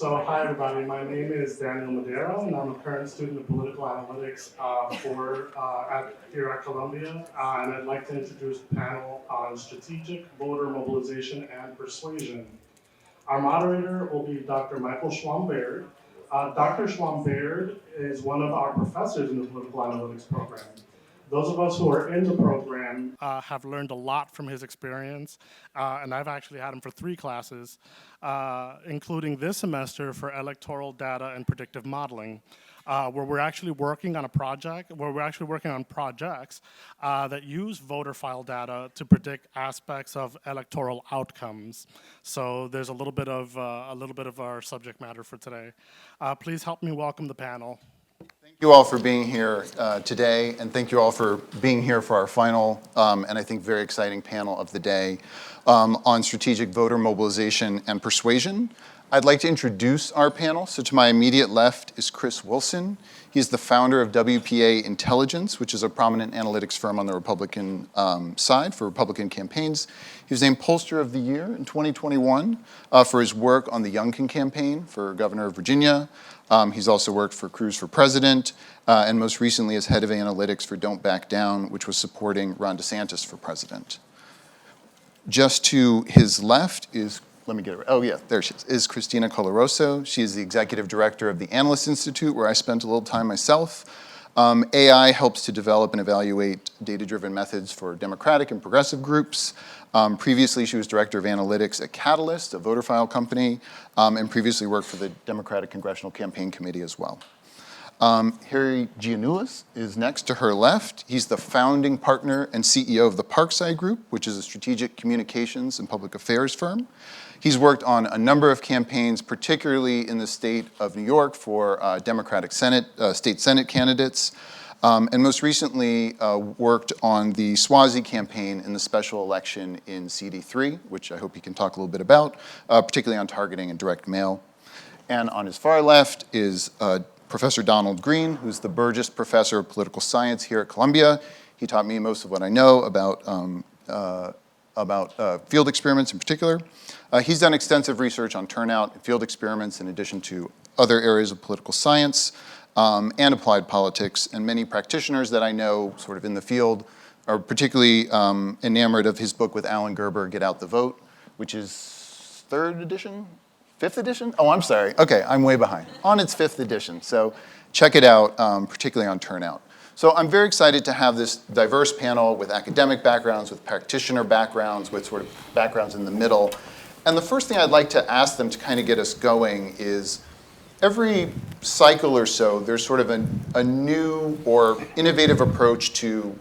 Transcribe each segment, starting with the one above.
Hi everybody, my name is Daniel Madero, and I'm a current student of political analytics here at Columbia. And I'd like to introduce the panel on strategic voter mobilization and persuasion. Our moderator will be Dr. Michael Schwam-Baird. Dr. Schwam-Baird is one of our professors in the political analytics program. Those of us who are in the program have learned a lot from his experience, and I've actually had him for 3 classes, including this semester for electoral data and predictive modeling, where we're actually working on projects that use voter file data to predict aspects of electoral outcomes. So there's a little bit of our subject matter for today. Please help me welcome the panel. Thank you all for being here today, and thank you all for being here for our final and I think very exciting panel of the day on strategic voter mobilization and persuasion. I'd like to introduce our panel. So to my immediate left is Chris Wilson. He's the founder of WPA Intelligence, which is a prominent analytics firm on the Republican side for Republican campaigns. He was named Pollster of the Year in 2021 for his work on the Youngkin campaign for governor of Virginia. He's also worked for Cruz for President, and most recently as head of analytics for Don't Back Down, which was supporting Ron DeSantis for president. Just to his left is, let me get her, oh yeah, there she is Christina Coloroso. She is the executive director of the Analyst Institute, where I spent a little time myself. AI helps to develop and evaluate data-driven methods for Democratic and progressive groups. Previously, she was director of analytics at Catalyst, a voter file company, and previously worked for the Democratic Congressional Campaign Committee as well. Harry Giannoulis is next to her left. He's the founding partner and CEO of the Parkside Group, which is a strategic communications and public affairs firm. He's worked on a number of campaigns, particularly in the state of New York for Democratic state Senate candidates, and most recently worked on the Swazi campaign in the special election in CD3, which I hope he can talk a little bit about, particularly on targeting and direct mail. And on his far left is Professor Donald Green, who's the Burgess Professor of Political Science here at Columbia. He taught me most of what I know about field experiments in particular. He's done extensive research on turnout and field experiments in addition to other areas of political science and applied politics. And many practitioners that I know sort of in the field are particularly enamored of his book with Alan Gerber, Get Out the Vote, which is 3rd edition? 5th edition? Oh, I'm sorry. Okay, I'm way behind. On its 5th edition. So check it out, particularly on turnout. So I'm very excited to have this diverse panel with academic backgrounds, with practitioner backgrounds, with sort of backgrounds in the middle. And the first thing I'd like to ask them to kind of get us going is every cycle or so, there's sort of a new or innovative approach to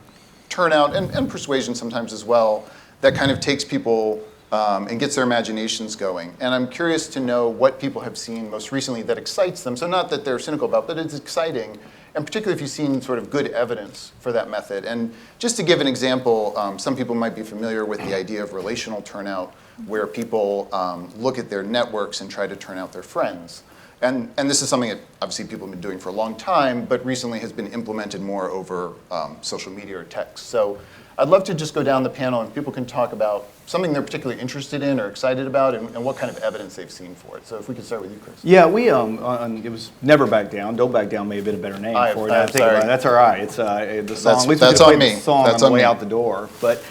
turnout and persuasion sometimes as well that kind of takes people and gets their imaginations going. And I'm curious to know what people have seen most recently that excites them. So not that they're cynical about, but it's exciting. And particularly if you've seen sort of good evidence for that method. And just to give an example, some people might be familiar with the idea of relational turnout, where people look at their networks and try to turn out their friends. And this is something that obviously people have been doing for a long time, but recently has been implemented more over social media or text. So I'd love to just go down the panel and people can talk about something they're particularly interested in or excited about and what kind of evidence they've seen for it. So if we could start with you, Chris. Yeah, we it was Never Back Down. Don't Back Down may have been a better name for it. I'm sorry. That's all right. It's the song. That's on me. The song That's on the on way me. out the door. But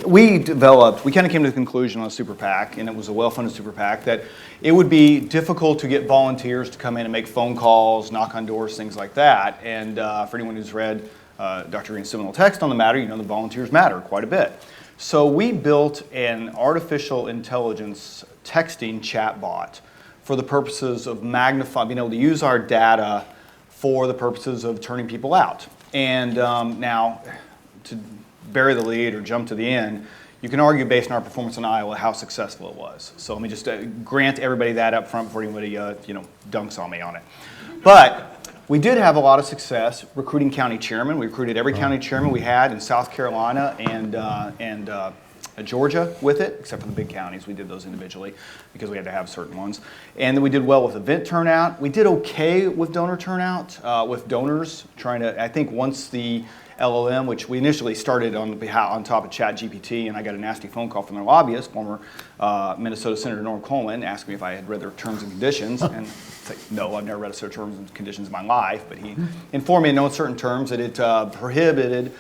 we kind of came to the conclusion on a super PAC, and it was a well-funded super PAC, that it would be difficult to get volunteers to come in and make phone calls, knock on doors, things like that. And for anyone who's read Dr. Green's seminal text on the matter, you know the volunteers matter quite a bit. So we built an artificial intelligence texting chatbot for the purposes of being able to use our data for the purposes of turning people out. And now, to bury the lead or jump to the end, you can argue based on our performance in Iowa how successful it was. So let me just grant everybody that up front before anybody dunks on me on it. But we did have a lot of success recruiting county chairmen. We recruited every county chairman we had in South Carolina and Georgia with it, except for the big counties. We did those individually because we had to have certain ones. And then we did well with event turnout. We did okay with donor turnout, with donors trying to, I think once the LLM, which we initially started on top of ChatGPT, and I got a nasty phone call from their lobbyist, former Minnesota Senator Norm Coleman, asking me if I had read their terms and conditions, and it's like, no, I've never read a set of terms and conditions in my life, but he informed me in no uncertain terms that it prohibited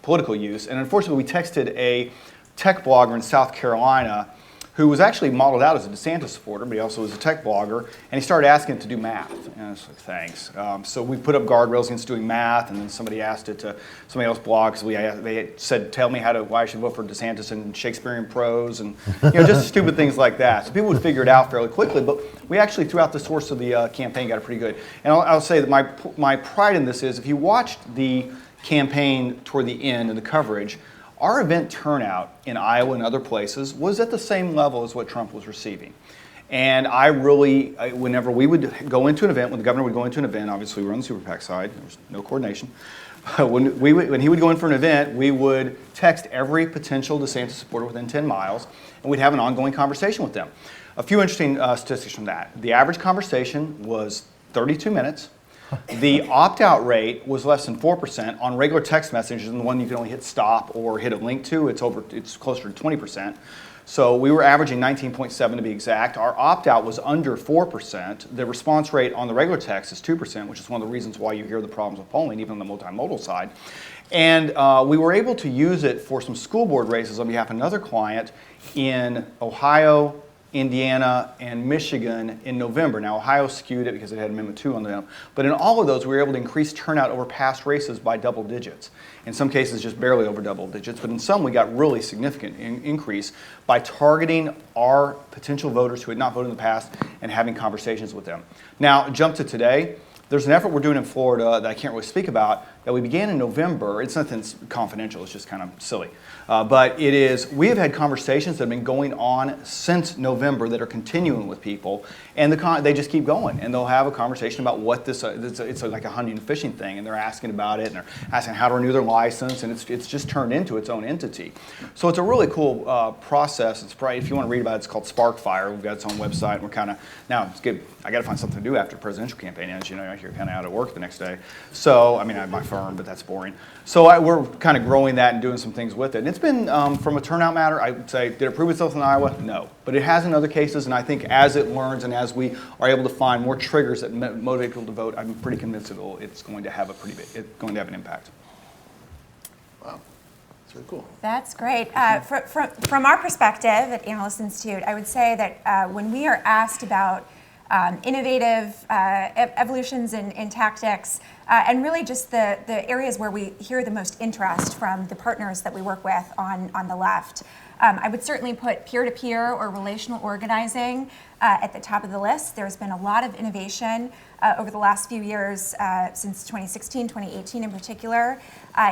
political use, and unfortunately we texted a tech blogger in South Carolina who was actually modeled out as a DeSantis supporter, but he also was a tech blogger, and he started asking it to do math. And I was like, thanks. So we put up guardrails against doing math, and then somebody asked it to somebody else blog, because they said, tell me why I should vote for DeSantis in Shakespearean prose, and just stupid things like that. So people would figure it out fairly quickly, but we actually, throughout the course of the campaign, got it pretty good. And I'll say that my pride in this is, if you watched the campaign toward the end and the coverage, our event turnout in Iowa and other places was at the same level as what Trump was receiving. And whenever we would go into an event, when the governor would go into an event, obviously we were on the super PAC side, there was no coordination. When he would go in for an event, we would text every potential DeSantis supporter within 10 miles, and we'd have an ongoing conversation with them. A few interesting statistics from that. The average conversation was 32 minutes. The opt-out rate was less than 4%. On regular text messages, and the one you can only hit stop or hit a link to, it's closer to 20%. So we were averaging 19.7 to be exact. Our opt-out was under 4%. The response rate on the regular text is 2%, which is one of the reasons why you hear the problems with polling, even on the multimodal side. And we were able to use it for some school board races on behalf of another client in Ohio, Indiana, and Michigan in November. Now, Ohio skewed it because it had Amendment 2 on them. But in all of those, we were able to increase turnout over past races by double digits. In some cases, just barely over double digits. But in some, we got really significant increase by targeting our potential voters who had not voted in the past and having conversations with them. Now, jump to today. There's an effort we're doing in Florida that I can't really speak about that we began in November. It's nothing confidential, it's just kind of silly. But we have had conversations that have been going on since November that are continuing with people, and they just keep going, and they'll have a conversation about what it's like a hunting and fishing thing, and they're asking about it, and they're asking how to renew their license, and it's just turned into its own entity. So it's a really cool process. It's probably, if you want to read about it, it's called Sparkfire. We've got its own website, and we're kind of, now it's good. I got to find something to do after the presidential campaign ends. You're kind of out of work the next day. So, I mean, I have my firm, but that's boring. So we're kind of growing that and doing some things with it. And it's been, from a turnout matter, I would say, did it prove itself in Iowa? No. But it has in other cases, and I think as it learns and as we are able to find more triggers that motivate people to vote, I'm pretty convinced it's going to have an impact. Wow. That's really cool. That's great. From our perspective at Analyst Institute, I would say that when we are asked about innovative evolutions in tactics, and really just the areas where we hear the most interest from the partners that we work with on the left. I would certainly put peer-to-peer or relational organizing at the top of the list. There's been a lot of innovation over the last few years, since 2016, 2018 in particular,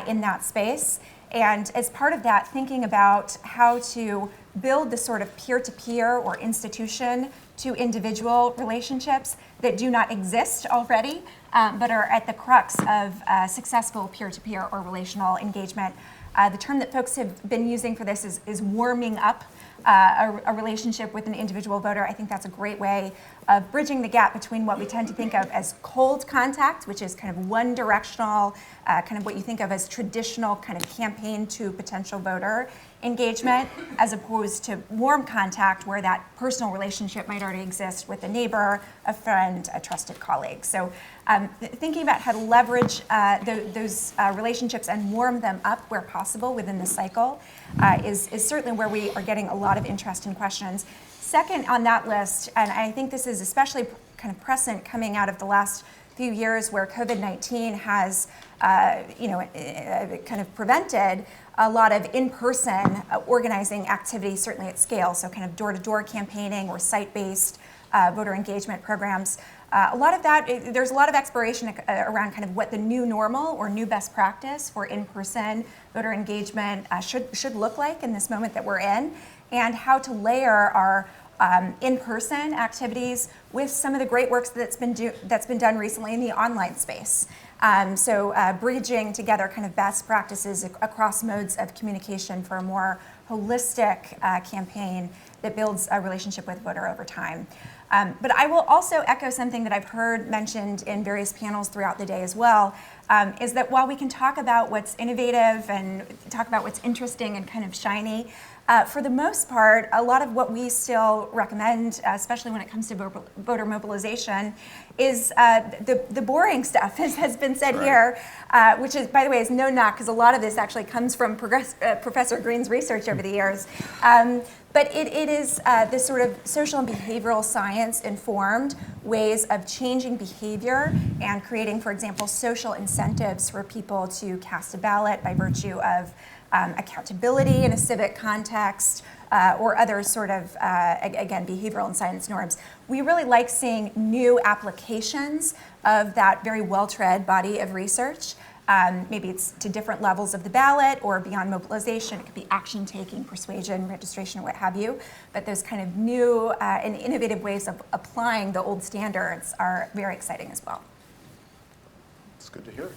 in that space. And as part of that, thinking about how to build the sort of peer-to-peer or institution to individual relationships that do not exist already, but are at the crux of successful peer-to-peer or relational engagement. The term that folks have been using for this is warming up a relationship with an individual voter. I think that's a great way of bridging the gap between what we tend to think of as cold contact, which is kind of one directional, kind of what you think of as traditional kind of campaign to potential voter engagement, as opposed to warm contact where that personal relationship might already exist with a neighbor, a friend, a trusted colleague. So thinking about how to leverage those relationships and warm them up where possible within the cycle is certainly where we are getting a lot of interest and questions. Second on that list, and I think this is especially kind of present coming out of the last few years where COVID-19 has kind of prevented a lot of in-person organizing activity, certainly at scale, so kind of door-to-door campaigning or site-based voter engagement programs. A lot of that, there's a lot of exploration around kind of what the new normal or new best practice for in-person voter engagement should look like in this moment that we're in, and how to layer our in-person activities with some of the great work that's been done recently in the online space. So bridging together kind of best practices across modes of communication for a more holistic campaign that builds a relationship with voter over time. But I will also echo something that I've heard mentioned in various panels throughout the day as well, is that while we can talk about what's innovative and talk about what's interesting and kind of shiny, for the most part, a lot of what we still recommend, especially when it comes to voter mobilization, is the boring stuff, as has been said here, which is, by the way, is no knock, because a lot of this actually comes from Professor Green's research over the years. But it is this sort of social and behavioral science informed ways of changing behavior and creating, for example, social incentives for people to cast a ballot by virtue of accountability in a civic context, or other sort of, again, behavioral and science norms. We really like seeing new applications of that very well-tread body of research. Maybe it's to different levels of the ballot or beyond mobilization. It could be action taking, persuasion, registration, or what have you. But those kind of new and innovative ways of applying the old standards are very exciting as well. It's good to hear.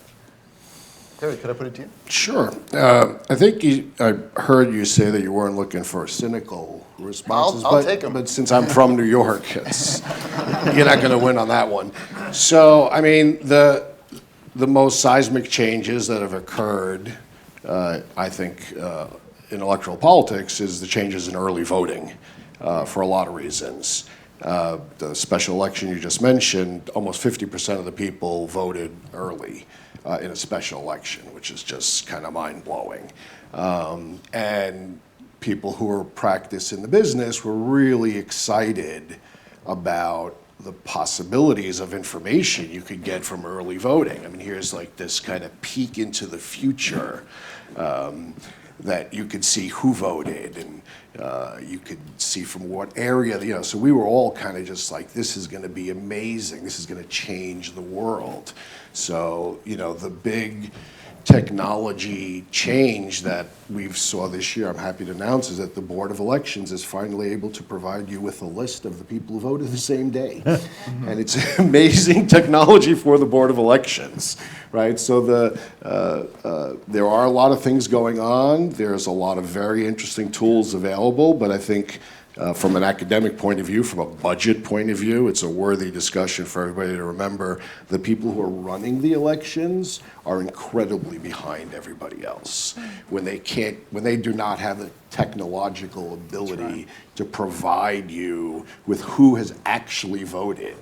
Terry, could I put it to you? Sure. I think I heard you say that you weren't looking for cynical responses. I'll take 'em. But since I'm from New York, you're not going to win on that one. So, I mean, the most seismic changes that have occurred, I think, in electoral politics is the changes in early voting for a lot of reasons. The special election you just mentioned, almost 50% of the people voted early in a special election, which is just kind of mind-blowing. And people who are practiced in the business were really excited about the possibilities of information you could get from early voting. I mean, here's like this kind of peek into the future that you could see who voted and you could see from what area, so we were all kind of just like, this is going to be amazing. This is going to change the world. So, the big technology change that we've saw this year, I'm happy to announce, is that the Board of Elections is finally able to provide you with a list of the people who voted the same day. And it's amazing technology for the Board of Elections, right? So there are a lot of things going on. There's a lot of very interesting tools available, but I think from an academic point of view, from a budget point of view, it's a worthy discussion for everybody to remember the people who are running the elections are incredibly behind everybody else. When they do not have the technological ability to provide you with who has actually voted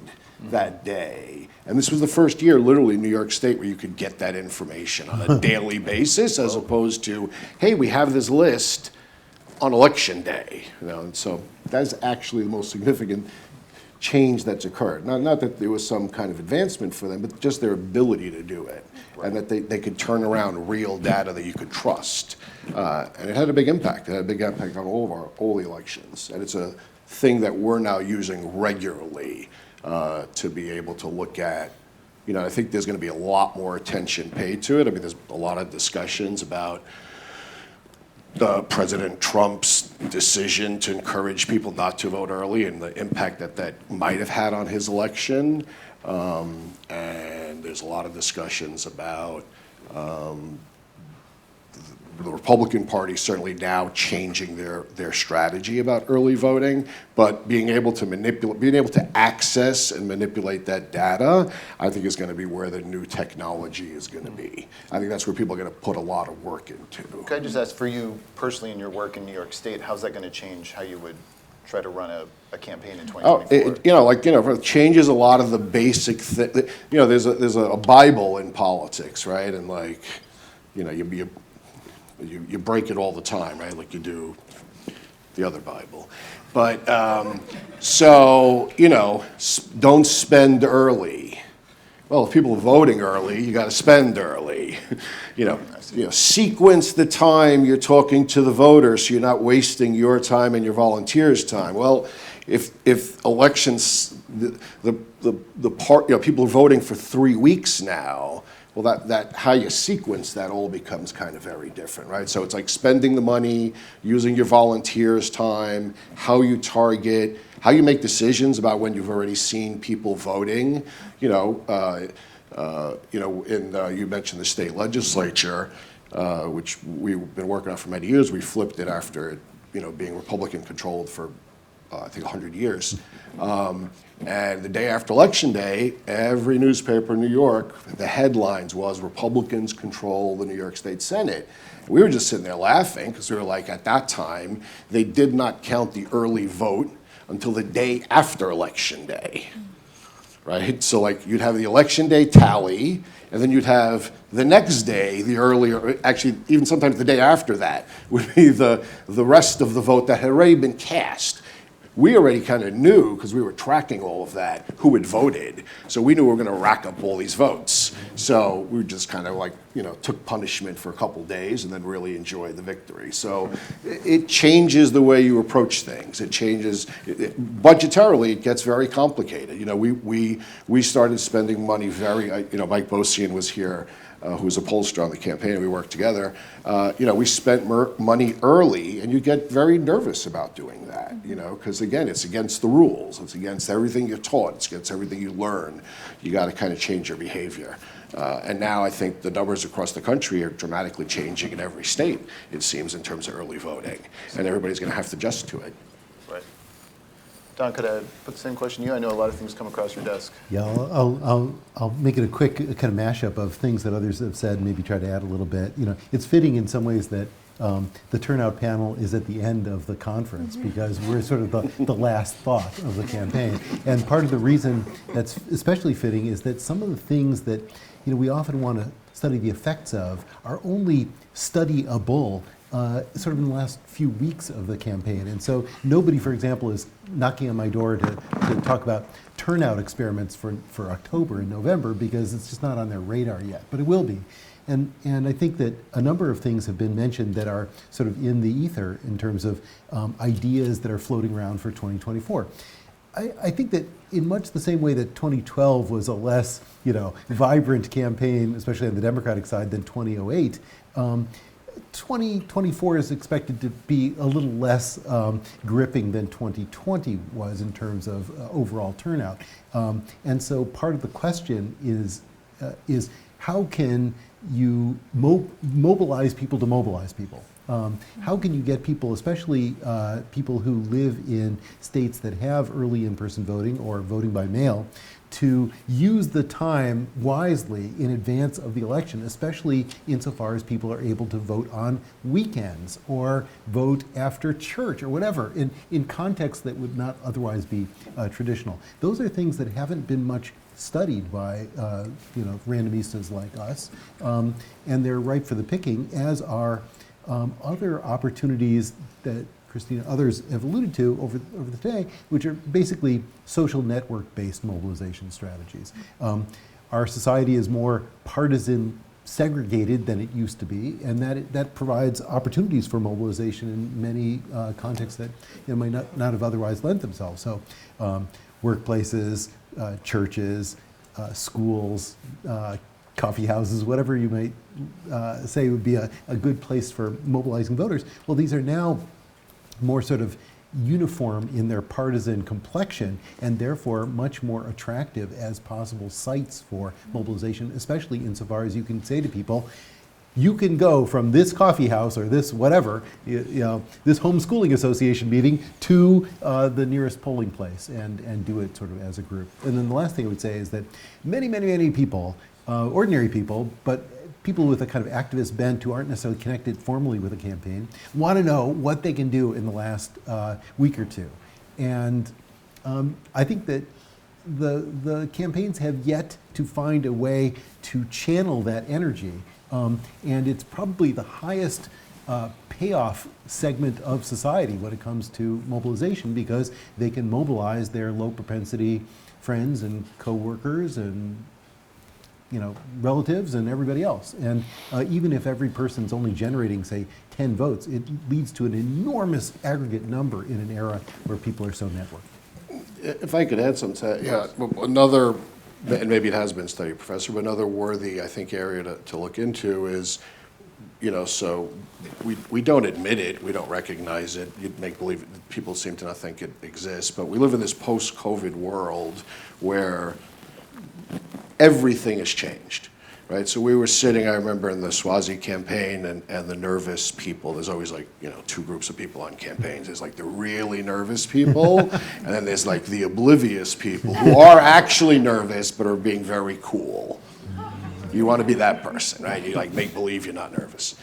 that day. And this was the first year, literally, in New York State, where you could get that information on a daily basis, as opposed to, hey, we have this list on election day, and so that's actually the most significant change that's occurred. Not that there was some kind of advancement for them, but just their ability to do it, and that they could turn around real data that you could trust, and it had a big impact. It had a big impact on all the elections, and it's a thing that we're now using regularly to be able to look at. I think there's going to be a lot more attention paid to it. I mean, there's a lot of discussions about President Trump's decision to encourage people not to vote early and the impact that might have had on his election. And there's a lot of discussions about the Republican Party certainly now changing their strategy about early voting, but being able to access and manipulate that data, I think is going to be where the new technology is going to be. I think that's where people are going to put a lot of work into. Can I just ask, for you personally in your work in New York State, how's that going to change how you would try to run a campaign in 2024? It changes a lot of the basic thing. There's a Bible in politics, right? And you break it all the time, right? Like you do the other Bible. But, don't spend early. Well, if people are voting early, you got to spend early. Sequence the time you're talking to the voters so you're not wasting your time and your volunteers' time. Well, if elections, people are voting for 3 weeks now, well, that how you sequence that all becomes kind of very different, right? So it's like spending the money, using your volunteers' time, how you target, how you make decisions about when you've already seen people voting. You mentioned the state legislature, which we've been working on for many years. We flipped it after being Republican controlled for I think 100 years. And the day after Election Day, every newspaper in New York, the headlines was Republicans control the New York State Senate. We were just sitting there laughing because we were like, at that time, they did not count the early vote until the day after Election Day, right? So like you'd have the Election Day tally, and then you'd have the next day, the earlier, actually even sometimes the day after that, would be the rest of the vote that had already been cast. We already kind of knew, because we were tracking all of that, who had voted. So we knew we were going to rack up all these votes. So we just kind of like, took punishment for a couple days and then really enjoyed the victory. So it changes the way you approach things. It changes, budgetarily, it gets very complicated. We started spending money Mike Bosian was here, who was a pollster on the campaign, and we worked together. We spent money early, and you get very nervous about doing that, because again, it's against the rules. It's against everything you're taught. It's against everything you learn. You got to kind of change your behavior. And now I think the numbers across the country are dramatically changing in every state, it seems, in terms of early voting. And everybody's going to have to adjust to it. Right. Don, could I put the same question to you? I know a lot of things come across your desk. Yeah, I'll make it a quick kind of mashup of things that others have said, maybe try to add a little bit. It's fitting in some ways that the turnout panel is at the end of the conference because we're sort of the last thought of the campaign. And part of the reason that's especially fitting is that some of the things that we often want to study the effects of are only studyable sort of in the last few weeks of the campaign. And so nobody, for example, is knocking on my door to talk about turnout experiments for October and November because it's just not on their radar yet, but it will be. And I think that a number of things have been mentioned that are sort of in the ether in terms of ideas that are floating around for 2024. I think that in much the same way that 2012 was a less, vibrant campaign, especially on the Democratic side, than 2008, 2024 is expected to be a little less gripping than 2020 was in terms of overall turnout. And so part of the question is how can you mobilize people to mobilize people? How can you get people, especially people who live in states that have early in-person voting or voting by mail, to use the time wisely in advance of the election, especially insofar as people are able to vote on weekends or vote after church or whatever, in contexts that would not otherwise be traditional. Those are things that haven't been much studied by randomistas like us, and they're ripe for the picking, as are other opportunities that Christina, others have alluded to over the day, which are basically social network-based mobilization strategies. Our society is more partisan segregated than it used to be, and that provides opportunities for mobilization in many contexts that might not have otherwise lent themselves. So workplaces, churches, schools, coffee houses, whatever you might say would be a good place for mobilizing voters. Well, these are now more sort of uniform in their partisan complexion and therefore much more attractive as possible sites for mobilization, especially insofar as you can say to people, you can go from this coffee house or this whatever, this homeschooling association meeting to the nearest polling place and do it sort of as a group. And then the last thing I would say is that many people, ordinary people, but people with a kind of activist bent who aren't necessarily connected formally with a campaign, want to know what they can do in the last week or two. And I think that the campaigns have yet to find a way to channel that energy. And it's probably the highest payoff segment of society when it comes to mobilization, because they can mobilize their low propensity friends and coworkers and relatives and everybody else. And even if every person's only generating, say, 10 votes, it leads to an enormous aggregate number in an era where people are so networked. If I could add something to that, another, and maybe it has been studied, Professor, but another worthy, I think, area to look into is, so we don't admit it, we don't recognize it, you'd make believe, people seem to not think it exists, but we live in this post-COVID world where everything has changed. right? So we were sitting, I remember, in the Swazi campaign, and the nervous people. There's always like, two groups of people on campaigns. There's like the really nervous people, and then there's like the oblivious people who are actually nervous but are being very cool. You want to be that person, right? You like make believe you're not nervous.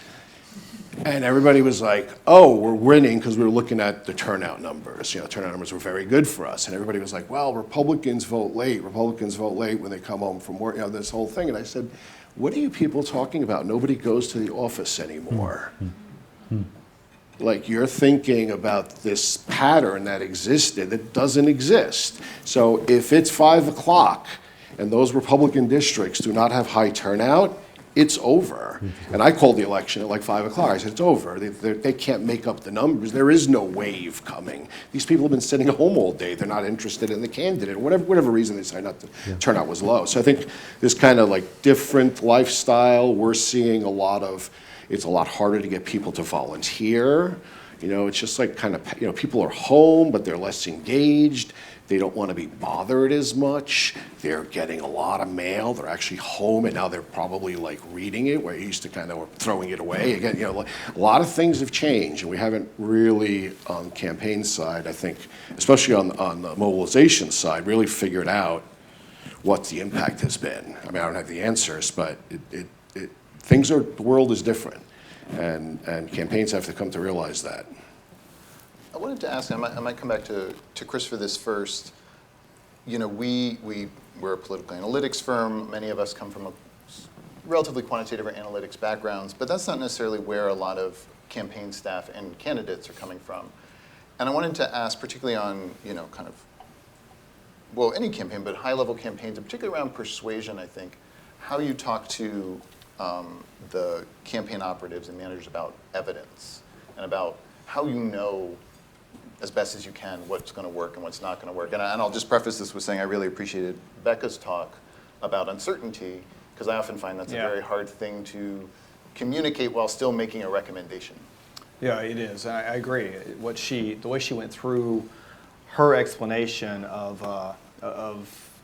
And everybody was like, oh, we're winning because we were looking at the turnout numbers. Turnout numbers were very good for us. And everybody was like, well, Republicans vote late. Republicans vote late when they come home from work, this whole thing. And I said, what are you people talking about? Nobody goes to the office anymore. Like, you're thinking about this pattern that existed that doesn't exist. So if it's 5 o'clock and those Republican districts do not have high turnout, it's over. And I called the election at like 5 o'clock. I said, it's over. They can't make up the numbers. There is no wave coming. These people have been sitting at home all day. They're not interested in the candidate. Whatever reason they decided not to, turnout was low. So I think this kind of like different lifestyle, we're seeing it's a lot harder to get people to volunteer. It's just like kind of, people are home, but they're less engaged. They don't want to be bothered as much. They're getting a lot of mail. They're actually home, and now they're probably like reading it, where you used to kind of throwing it away. Again, a lot of things have changed, and we haven't really, on the campaign side, I think, especially on the mobilization side, really figured out what the impact has been. I mean, I don't have the answers, but the world is different, and campaigns have to come to realize that. I wanted to ask, I might come back to Chris for this first. We're a political analytics firm. Many of us come from a relatively quantitative or analytics backgrounds, but that's not necessarily where a lot of campaign staff and candidates are coming from. And I wanted to ask, particularly on, any campaign, but high-level campaigns, and particularly around persuasion, I think, how you talk to the campaign operatives and managers about evidence and about how you know as best as you can what's going to work and what's not going to work. And I'll just preface this with saying I really appreciated Becca's talk about uncertainty, because I often find that's a very hard thing to communicate while still making a recommendation. Yeah, it is. I agree. The way she went through her explanation of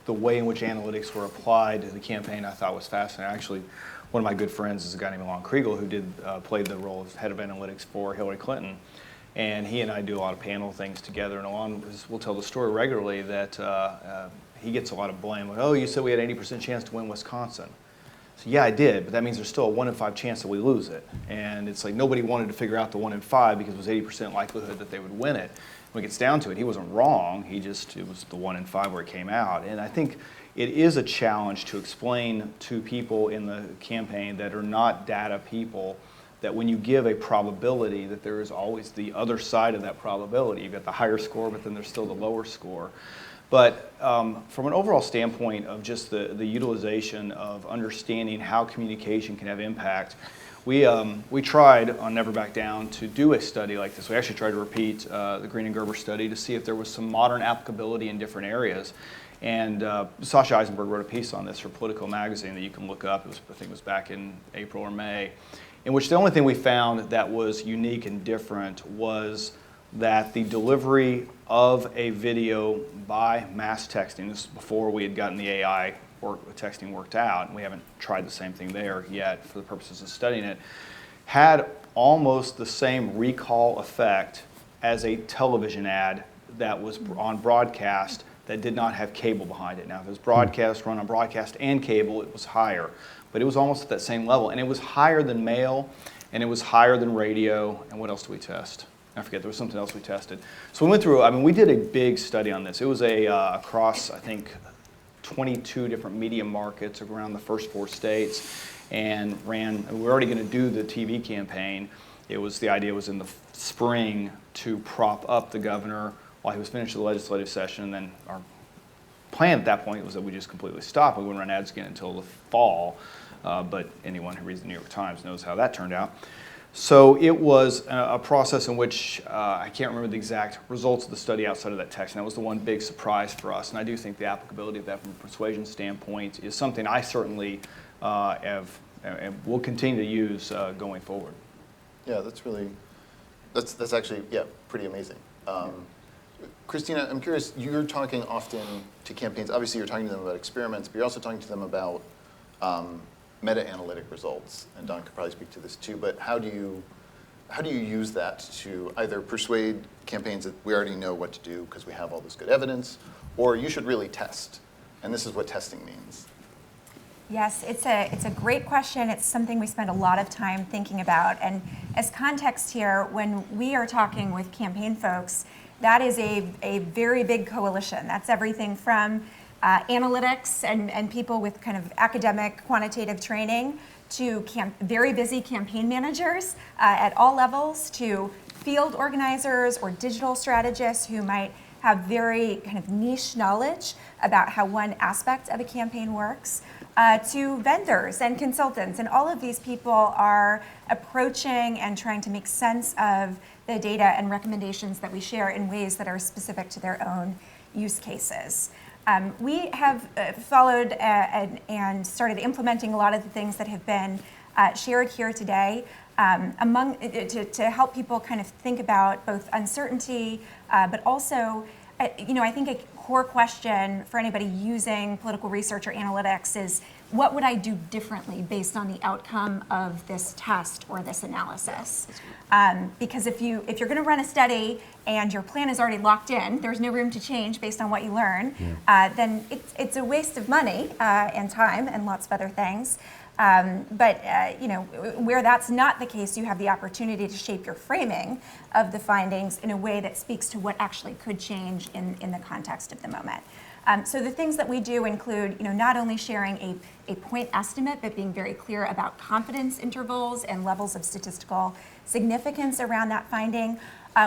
the way in which analytics were applied to the campaign, I thought was fascinating. Actually, one of my good friends is a guy named Alon Kriegel, who played the role of head of analytics for Hillary Clinton. And he and I do a lot of panel things together, and Alon will tell the story regularly that he gets a lot of blame. Like, oh, you said we had an 80% chance to win Wisconsin. So yeah, I did, but that means there's still a 1 in 5 chance that we lose it. And it's like nobody wanted to figure out the 1 in 5 because it was 80% likelihood that they would win it. When it gets down to it, he wasn't wrong. It was the 1 in 5 where it came out. And I think it is a challenge to explain to people in the campaign that are not data people that when you give a probability, that there is always the other side of that probability. You've got the higher score, but then there's still the lower score. But from an overall standpoint of just the utilization of understanding how communication can have impact, we tried on Never Back Down to do a study like this. We actually tried to repeat the Green and Gerber study to see if there was some modern applicability in different areas. And Sasha Eisenberg wrote a piece on this for Politico magazine that you can look up. I think it was back in April or May, in which the only thing we found that was unique and different was that the delivery of a video by mass texting, this is before we had gotten the AI texting worked out, and we haven't tried the same thing there yet for the purposes of studying it, had almost the same recall effect as a television ad that was on broadcast that did not have cable behind it. Now, if it was broadcast, run on broadcast and cable, it was higher. But it was almost at that same level. And it was higher than mail, and it was higher than radio. And what else did we test? I forget, there was something else we tested. So we went through, we did a big study on this. It was across, I think, 22 different media markets around the first 4 states, and we were already going to do the TV campaign. The idea was in the spring to prop up the governor while he was finishing the legislative session, and then our plan at that point was that we just completely stop. We wouldn't run ads again until the fall, but anyone who reads the New York Times knows how that turned out. So it was a process in which I can't remember the exact results of the study outside of that text, and that was the one big surprise for us. And I do think the applicability of that from a persuasion standpoint is something I certainly have and will continue to use going forward. Yeah, that's actually, pretty amazing. Christina, I'm curious, you're talking often to campaigns. Obviously, you're talking to them about experiments, but you're also talking to them about meta-analytic results, and Don could probably speak to this too, but how do you use that to either persuade campaigns that we already know what to do because we have all this good evidence, or you should really test, and this is what testing means? Yes, it's a great question. It's something we spend a lot of time thinking about. And as context here, when we are talking with campaign folks, that is a very big coalition. That's everything from analytics and people with kind of academic quantitative training to very busy campaign managers at all levels, to field organizers or digital strategists who might have very kind of niche knowledge about how one aspect of a campaign works, to vendors and consultants. And all of these people are approaching and trying to make sense of the data and recommendations that we share in ways that are specific to their own use cases. We have followed and started implementing a lot of the things that have been shared here today to help people kind of think about both uncertainty, but also, I think a core question for anybody using political research or analytics is, what would I do differently based on the outcome of this test or this analysis? Because if you're going to run a study and your plan is already locked in, there's no room to change based on what you learn, then it's a waste of money and time and lots of other things. But where that's not the case, you have the opportunity to shape your framing of the findings in a way that speaks to what actually could change in the context of the moment. So the things that we do include, not only sharing a point estimate, but being very clear about confidence intervals and levels of statistical significance around that finding.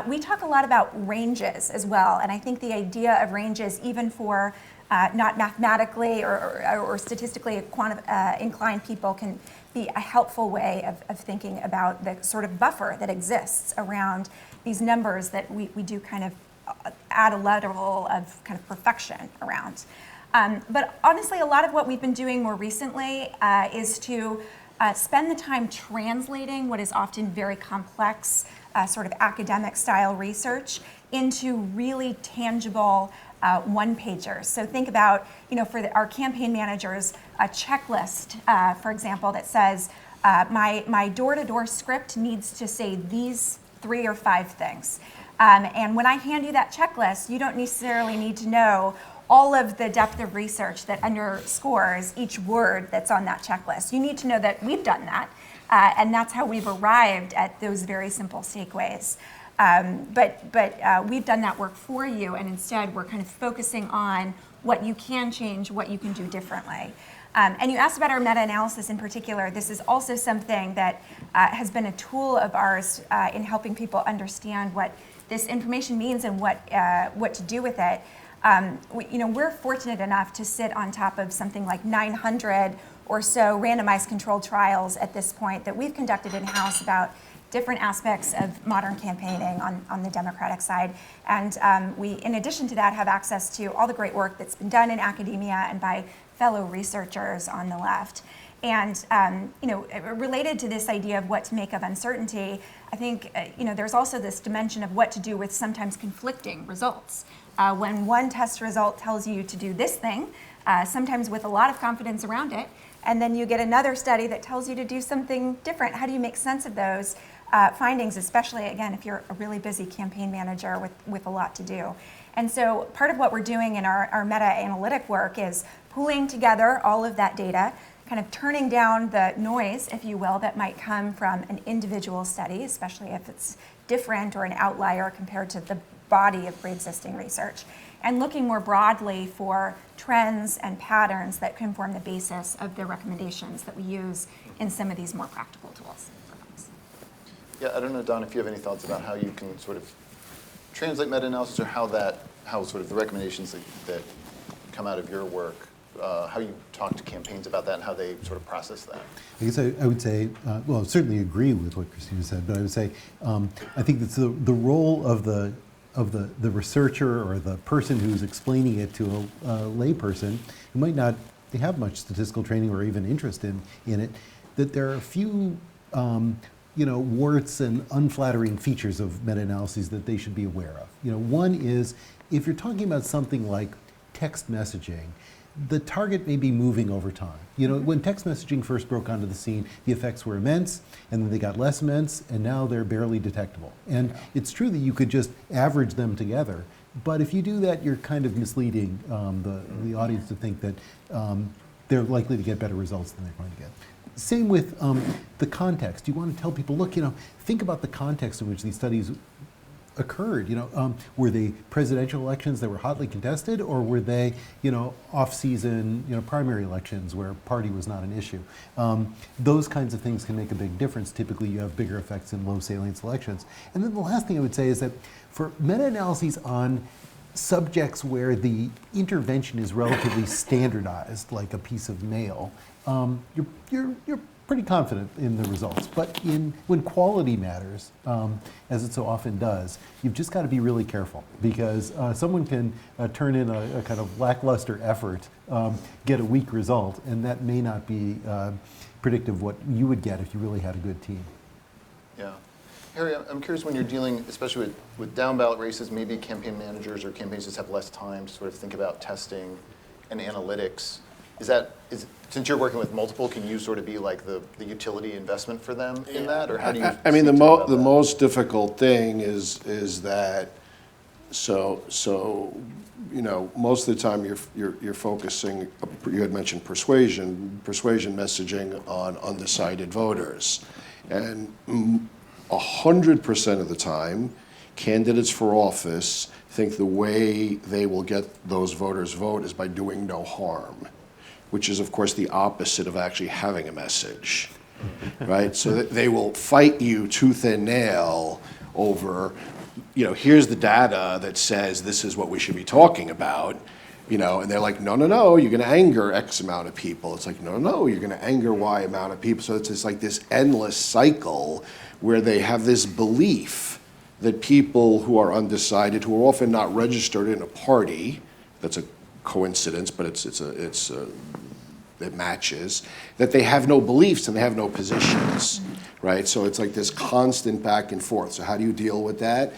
We talk a lot about ranges as well, and I think the idea of ranges, even for not mathematically or statistically inclined people, can be a helpful way of thinking about the sort of buffer that exists around these numbers that we do kind of add a level of kind of perfection around. But honestly, a lot of what we've been doing more recently is to spend the time translating what is often very complex sort of academic style research into really tangible one-pagers. So think about, for our campaign managers, a checklist, for example, that says, my door-to-door script needs to say these 3 or 5 things. And when I hand you that checklist, you don't necessarily need to know all of the depth of research that underscores each word that's on that checklist. You need to know that we've done that, and that's how we've arrived at those very simple takeaways. But we've done that work for you, and instead we're kind of focusing on what you can change, what you can do differently. And you asked about our meta-analysis in particular. This is also something that has been a tool of ours in helping people understand what this information means and what to do with it. We're fortunate enough to sit on top of something like 900 or so randomized controlled trials at this point that we've conducted in-house about different aspects of modern campaigning on the Democratic side. And we, in addition to that, have access to all the great work that's been done in academia and by fellow researchers on the left. And related to this idea of what to make of uncertainty, I think there's also this dimension of what to do with sometimes conflicting results. When one test result tells you to do this thing, sometimes with a lot of confidence around it, and then you get another study that tells you to do something different. How do you make sense of those findings, especially, again, if you're a really busy campaign manager with a lot to do? And so part of what we're doing in our meta-analytic work is pooling together all of that data, kind of turning down the noise, if you will, that might come from an individual study, especially if it's different or an outlier compared to the body of pre-existing research, and looking more broadly for trends and patterns that can form the basis of the recommendations that we use in some of these more practical tools. Yeah, I don't know, Don, if you have any thoughts about how you can sort of translate meta-analysis, or how sort of the recommendations that come out of your work, how you talk to campaigns about that and how they sort of process that. I guess I would say, well, I certainly agree with what Christina said, but I would say I think it's the role of the researcher or the person who's explaining it to a layperson who might not have much statistical training or even interest in it, that there are a few warts and unflattering features of meta-analyses that they should be aware of. One is, if you're talking about something like text messaging, the target may be moving over time. You know, when text messaging first broke onto the scene, the effects were immense, and then they got less immense, and now they're barely detectable. And it's true that you could just average them together, but if you do that, you're kind of misleading the audience to think that they're likely to get better results than they're going to get. Same with the context. You want to tell people, look, you know, think about the context in which these studies occurred. You know, were they presidential elections that were hotly contested, or were they, you know, off-season, you know, primary elections where party was not an issue? Those kinds of things can make a big difference. Typically, you have bigger effects in low salience elections. And then the last thing I would say is that for meta-analyses on subjects where the intervention is relatively standardized, like a piece of mail, you're pretty confident in the results. But when quality matters, as it so often does, you've just got to be really careful, because someone can turn in a kind of lackluster effort, get a weak result, and that may not be predictive of what you would get if you really had a good team. Yeah. Harry, I'm curious, when you're dealing, especially with down ballot races, maybe campaign managers or campaigns just have less time to sort of think about testing and analytics. Since you're working with multiple, can you sort of be like the utility investment for them in that, or how do you? I mean, the speak to them about that? most difficult thing is that so you know, most of the time you're focusing. You had mentioned persuasion messaging on undecided voters, and 100% of the time, candidates for office think the way they will get those voters' vote is by doing no harm, which is, of course, the opposite of actually having a message, right? So that they will fight you tooth and nail over, you know, here's the data that says this is what we should be talking about, you know, and they're like, no, you're going to anger X amount of people. It's like, no, you're going to anger Y amount of people. So it's just like this endless cycle where they have this belief that people who are undecided, who are often not registered in a party, that's a coincidence, but it matches, that they have no beliefs and they have no positions, right? So it's like this constant back and forth. So how do you deal with that?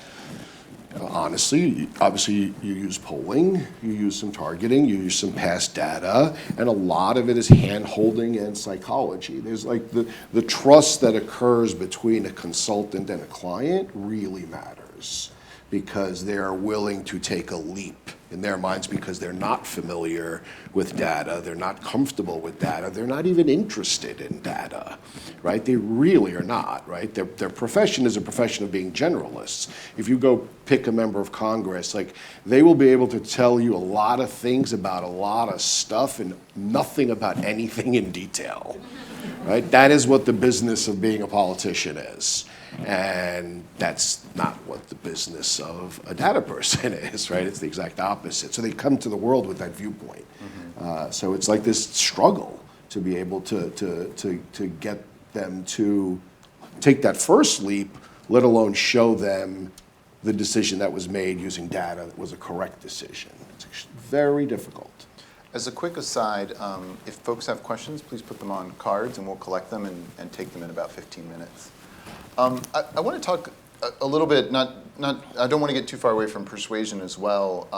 Honestly, obviously you use polling, you use some targeting, you use some past data, and a lot of it is hand-holding and psychology. There's like the trust that occurs between a consultant and a client really matters, because they're willing to take a leap in their minds because they're not familiar with data, they're not comfortable with data, they're not even interested in data, right? They really are not, right? Their profession is a profession of being generalists. If you go pick a member of Congress, like, they will be able to tell you a lot of things about a lot of stuff and nothing about anything in detail, right? That is what the business of being a politician is. And that's not what the business of a data person is, right? It's the exact opposite. So they come to the world with that viewpoint. So it's like this struggle to be able to get them to take that first leap, let alone show them the decision that was made using data that was a correct decision. It's very difficult. As a quick aside, if folks have questions, please put them on cards and we'll collect them and take them in about 15 minutes. I want to talk a little bit, I don't want to get too far away from persuasion as well.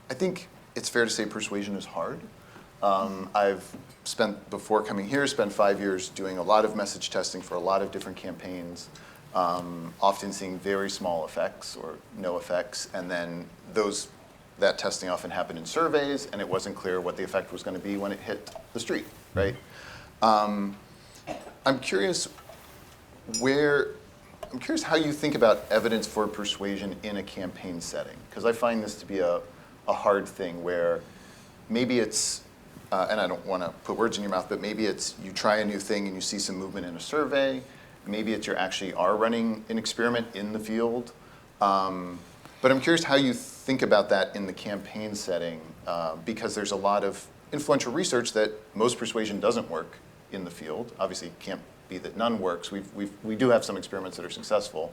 I think it's fair to say persuasion is hard. I've before coming here, spent 5 years doing a lot of message testing for a lot of different campaigns, often seeing very small effects or no effects, and then that testing often happened in surveys, and it wasn't clear what the effect was going to be when it hit the street, right? I'm curious how you think about evidence for persuasion in a campaign setting, because I find this to be a hard thing where maybe it's, and I don't want to put words in your mouth, but maybe it's you try a new thing and you see some movement in a survey. Maybe it's you actually are running an experiment in the field. But I'm curious how you think about that in the campaign setting, because there's a lot of influential research that most persuasion doesn't work in the field. Obviously, it can't be that none works. We do have some experiments that are successful.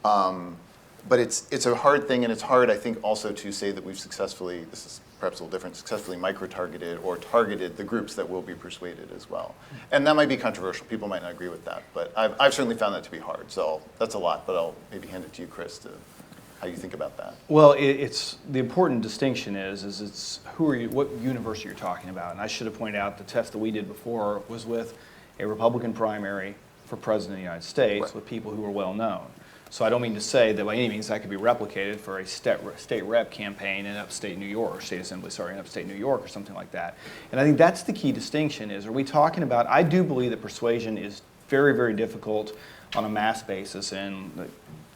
But it's a hard thing, and it's hard, I think, also to say that we've successfully, this is perhaps a little different, successfully micro-targeted or targeted the groups that will be persuaded as well. And that might be controversial. People might not agree with that. But I've certainly found that to be hard. So that's a lot, but I'll maybe hand it to you, Chris, to how you think about that. Well, it's the important distinction is it's who are you, what university you're talking about. And I should have pointed out the test that we did before was with a Republican primary for president of the United States Right. with people who were well known. So I don't mean to say that by any means that could be replicated for a state rep campaign in upstate New York, or state assembly, sorry, in upstate New York or something like that. And I think that's the key distinction is, are we talking about, I do believe that persuasion is very, very difficult on a mass basis in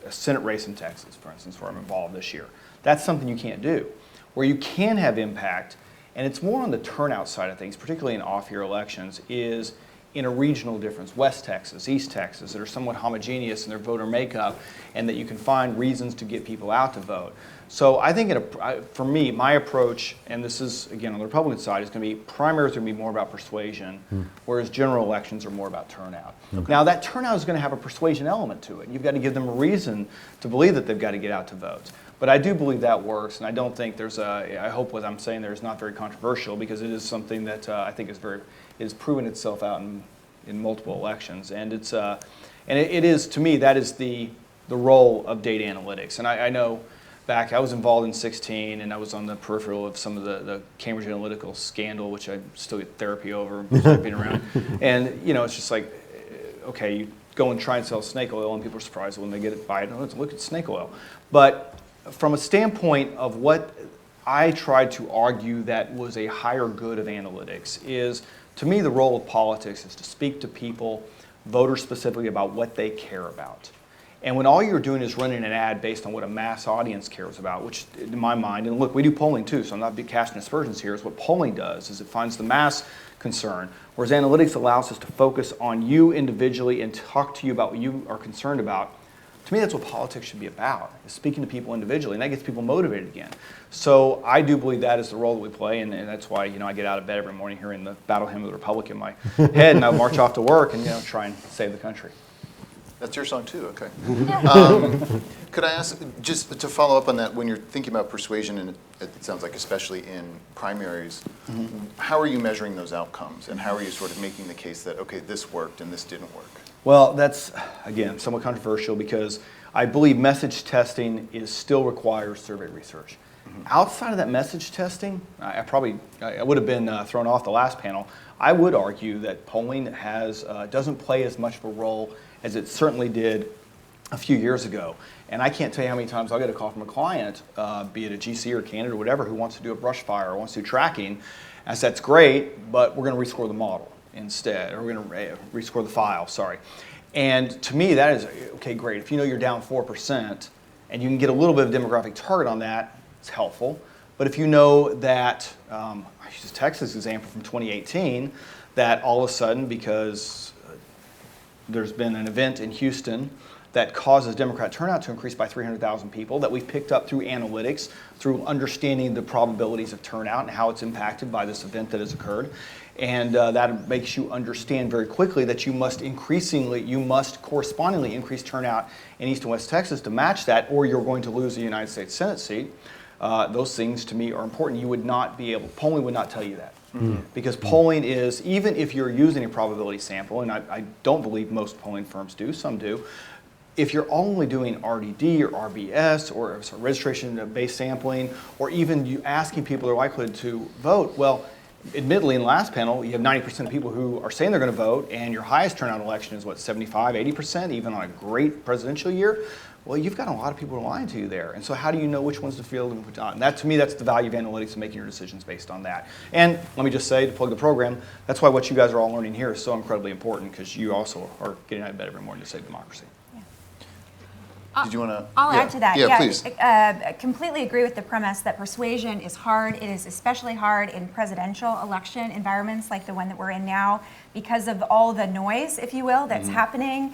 a Senate race in Texas, for instance, where I'm involved this year. That's something you can't do. Where you can have impact, and it's more on the turnout side of things, particularly in off-year elections, is in a regional difference, West Texas, East Texas, that are somewhat homogeneous in their voter makeup, and that you can find reasons to get people out to vote. So I think for me, my approach, and this is, again, on the Republican side, is going to be primaries are going to be more about persuasion, whereas general elections are more about turnout. Now, that turnout is going to have a persuasion element to it. You've got to give them a reason to believe that they've got to get out to vote. But I do believe that works, and I don't think there's I hope what I'm saying there is not very controversial, because it is something that I think is proven itself out in multiple elections. And it is, to me, that is the role of data analytics. And I know back, I was involved in 2016, and I was on the peripheral of some of the Cambridge Analytical scandal, which I still get therapy over, being around. And, you know, it's just like, okay, you go and try and sell snake oil, and people are surprised when they get it, buy it, oh, look at snake oil. But from a standpoint of what I tried to argue that was a higher good of analytics is, to me, the role of politics is to speak to people, voters specifically, about what they care about. And when all you're doing is running an ad based on what a mass audience cares about, which in my mind, and look, we do polling too, so I'm not casting aspersions here, is what polling does, is it finds the mass concern, whereas analytics allows us to focus on you individually and talk to you about what you are concerned about. To me, that's what politics should be about, is speaking to people individually, and that gets people motivated again. So I do believe that is the role that we play, and that's why, you know, I get out of bed every morning hearing the Battle Hymn of the Republic in my head, and I march off to work and, you know, try and save the country. That's your song too, okay. Could I ask, just to follow up on that, when you're thinking about persuasion, and it sounds like especially in primaries, how are you measuring those outcomes? And how are you sort of making the case that, okay, this worked and this didn't work? Well, that's, again, somewhat controversial, because I believe message testing still requires survey research. Outside of that message testing, I would have been thrown off the last panel. I would argue that polling doesn't play as much of a role as it certainly did a few years ago. And I can't tell you how many times I'll get a call from a client, be it a GC or candidate or whatever, who wants to do a brush fire or wants to do tracking. I said, that's great, but we're going to rescore the model instead, or we're going to rescore the file, sorry. And to me, that is, okay, great. If you know you're down 4% and you can get a little bit of demographic target on that, it's helpful. But if you know that, I use Texas example from 2018, that all of a sudden, because there's been an event in Houston that causes Democrat turnout to increase by 300,000 people, that we've picked up through analytics, through understanding the probabilities of turnout and how it's impacted by this event that has occurred. And that makes you understand very quickly that you must correspondingly increase turnout in East and West Texas to match that, or you're going to lose a United States Senate seat. Those things to me are important. You would not be able, polling would not tell you that. Because polling is, even if you're using a probability sample, and I don't believe most polling firms do, some do, if you're only doing RDD or RBS or registration-based sampling, or even you asking people their likelihood to vote, well, admittedly, in the last panel, you have 90% of people who are saying they're going to vote, and your highest turnout election is, what, 75, 80%, even on a great presidential year? Well, you've got a lot of people lying to you there. And so how do you know which ones to field and which not? And that, to me, that's the value of analytics and making your decisions based on that. And let me just say, to plug the program, that's why what you guys are all learning here is so incredibly important, because you also are getting out of bed every morning to save democracy. Did you want to? I'll add to that. Yeah, please. I completely agree with the premise that persuasion is hard. It is especially hard in presidential election environments like the one that we're in now, because of all the noise, if you will, that's happening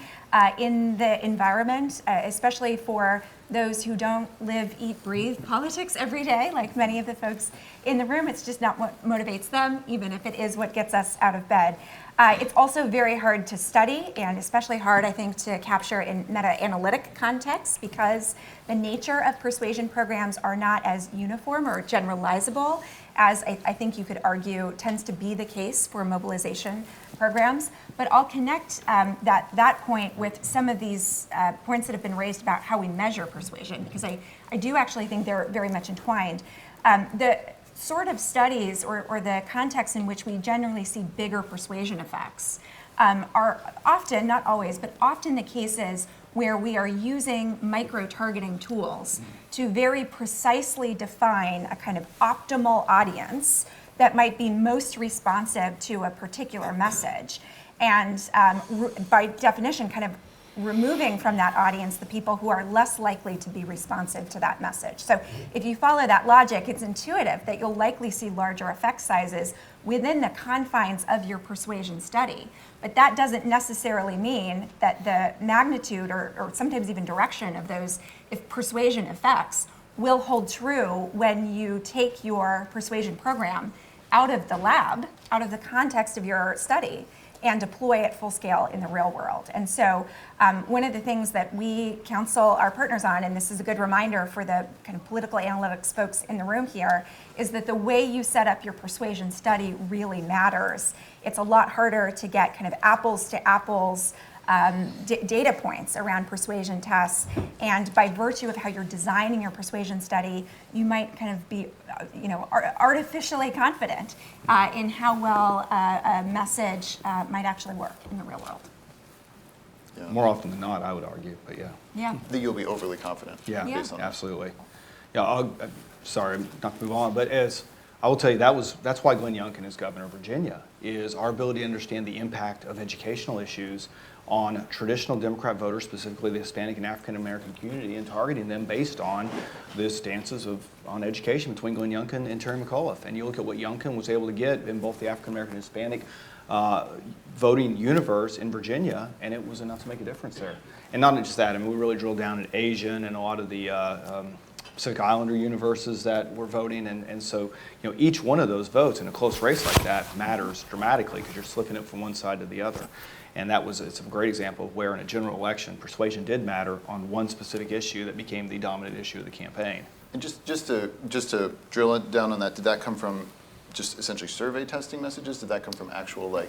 in the environment, especially for those who don't live, eat, breathe politics every day, like many of the folks in the room. It's just not what motivates them, even if it is what gets us out of bed. It's also very hard to study, and especially hard, I think, to capture in meta-analytic contexts, because the nature of persuasion programs are not as uniform or generalizable as I think you could argue tends to be the case for mobilization programs. But I'll connect that point with some of these points that have been raised about how we measure persuasion, because I do actually think they're very much entwined. The sort of studies or the context in which we generally see bigger persuasion effects are often, not always, but often the cases where we are using micro-targeting tools to very precisely define a kind of optimal audience that might be most responsive to a particular message. And by definition, kind of removing from that audience the people who are less likely to be responsive to that message. So if you follow that logic, it's intuitive that you'll likely see larger effect sizes within the confines of your persuasion study. But that doesn't necessarily mean that the magnitude or sometimes even direction of those persuasion effects will hold true when you take your persuasion program out of the lab, out of the context of your study, and deploy it full scale in the real world. And so one of the things that we counsel our partners on, and this is a good reminder for the kind of political analytics folks in the room here, is that the way you set up your persuasion study really matters. It's a lot harder to get kind of apples to apples data points around persuasion tests, and by virtue of how you're designing your persuasion study, you might kind of be, artificially confident in how well a message might actually work in the real world. Yeah. More often than not, I would argue, but yeah. Yeah. That you'll be overly confident. Yeah, based on that. absolutely. Yeah, sorry, not to move on, but as I will tell you, that's why Glenn Youngkin is governor of Virginia, is our ability to understand the impact of educational issues on traditional Democrat voters, specifically the Hispanic and African American community, and targeting them based on the stances on education between Glenn Youngkin and Terry McAuliffe. And you look at what Youngkin was able to get in both the African American and Hispanic voting universe in Virginia, and it was enough to make a difference there. And not just that, I mean, we really drilled down at Asian and a lot of the Pacific Islander universes that were voting, and so each one of those votes in a close race like that matters dramatically because you're slipping it from one side to the other. And it's a great example of where in a general election persuasion did matter on one specific issue that became the dominant issue of the campaign. And just to drill it down on that, did that come from just essentially survey testing messages? Did that come from actual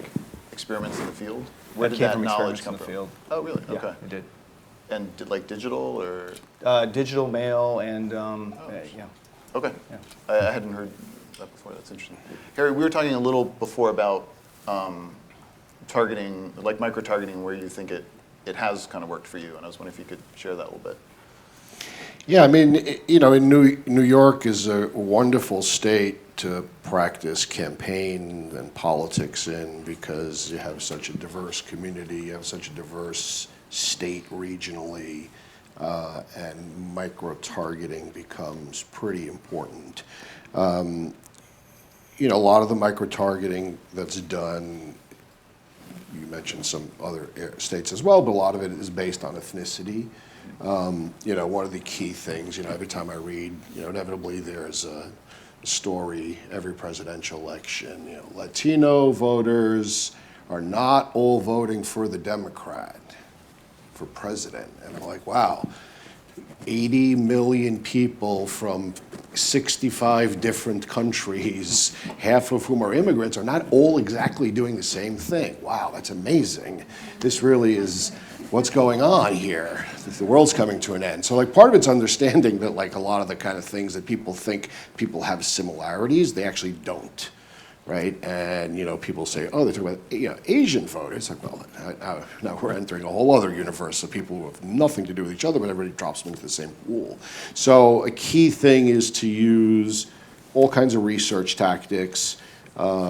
experiments in the field? Where did that knowledge come from? The field. Oh, really? Yeah, Okay. it did. And digital or? Digital, mail, and yeah. Okay. Yeah. I hadn't heard that before. That's interesting. Harry, we were talking a little before about targeting, like micro-targeting, where you think it has kind of worked for you, and I was wondering if you could share that a little bit. Yeah, I mean, in New York is a wonderful state to practice campaign and politics in because you have such a diverse community, you have such a diverse state regionally, and micro-targeting becomes pretty important. A lot of the micro-targeting that's done, you mentioned some other states as well, but a lot of it is based on ethnicity. One of the key things, every time I read, inevitably there's a story every presidential election, Latino voters are not all voting for the Democrat for president. And I'm like, wow, 80 million people from 65 different countries, half of whom are immigrants, are not all exactly doing the same thing. Wow, that's amazing. This really is what's going on here. The world's coming to an end. So part of it's understanding that a lot of the kind of things that people think people have similarities, they actually don't. Right, and people say, oh, they talk about Asian voters. Like, well, now we're entering a whole other universe of people who have nothing to do with each other, but everybody drops them into the same pool. So a key thing is to use all kinds of research tactics and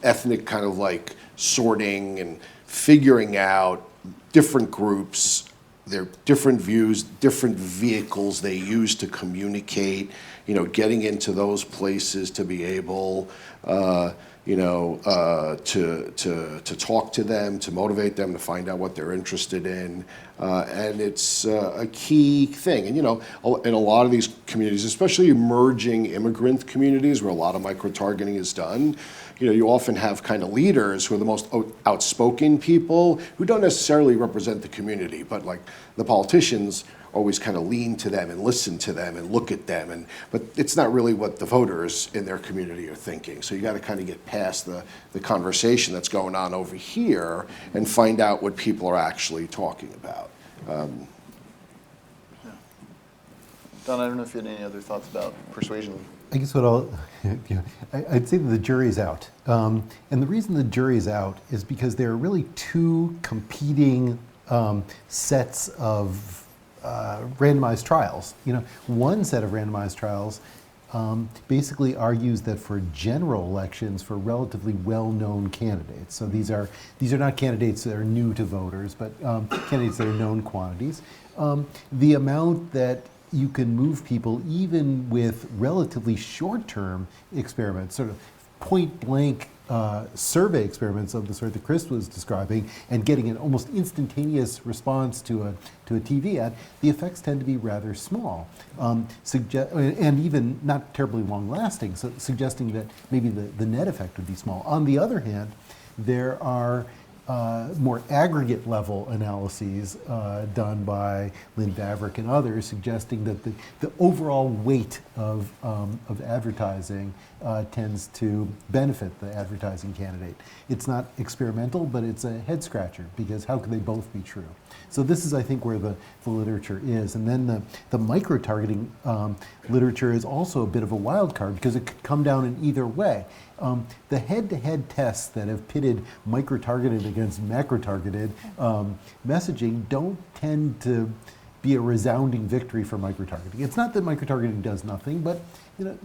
ethnic kind of sorting and figuring out different groups. Their different views, different vehicles they use to communicate, getting into those places to be able, to talk to them, to motivate them, to find out what they're interested in. And it's a key thing. And, in a lot of these communities, especially emerging immigrant communities where a lot of micro-targeting is done, you often have kind of leaders who are the most outspoken people who don't necessarily represent the community, but the politicians always kind of lean to them and listen to them and look at them, but it's not really what the voters in their community are thinking. So you got to kind of get past the conversation that's going on over here and find out what people are actually talking about. Don, I don't know if you had any other thoughts about persuasion. I guess what I'd say that the jury's out. And the reason the jury's out is because there are really two competing sets of randomized trials. One set of randomized trials basically argues that for general elections for relatively well-known candidates, so these are not candidates that are new to voters, but candidates that are known quantities, the amount that you can move people even with relatively short-term experiments, sort of point-blank survey experiments of the sort that Chris was describing, and getting an almost instantaneous response to a TV ad, the effects tend to be rather small, and even not terribly long-lasting, so suggesting that maybe the net effect would be small. On the other hand, there are more aggregate level analyses done by Lynn Vavrick and others, suggesting that the overall weight of advertising tends to benefit the advertising candidate. It's not experimental, but it's a head scratcher, because how could they both be true? So this is, I think, where the literature is. And then the micro-targeting literature is also a bit of a wild card, because it could come down in either way. The head-to-head tests that have pitted micro-targeted against macro-targeted messaging don't tend to be a resounding victory for micro-targeting. It's not that micro-targeting does nothing, but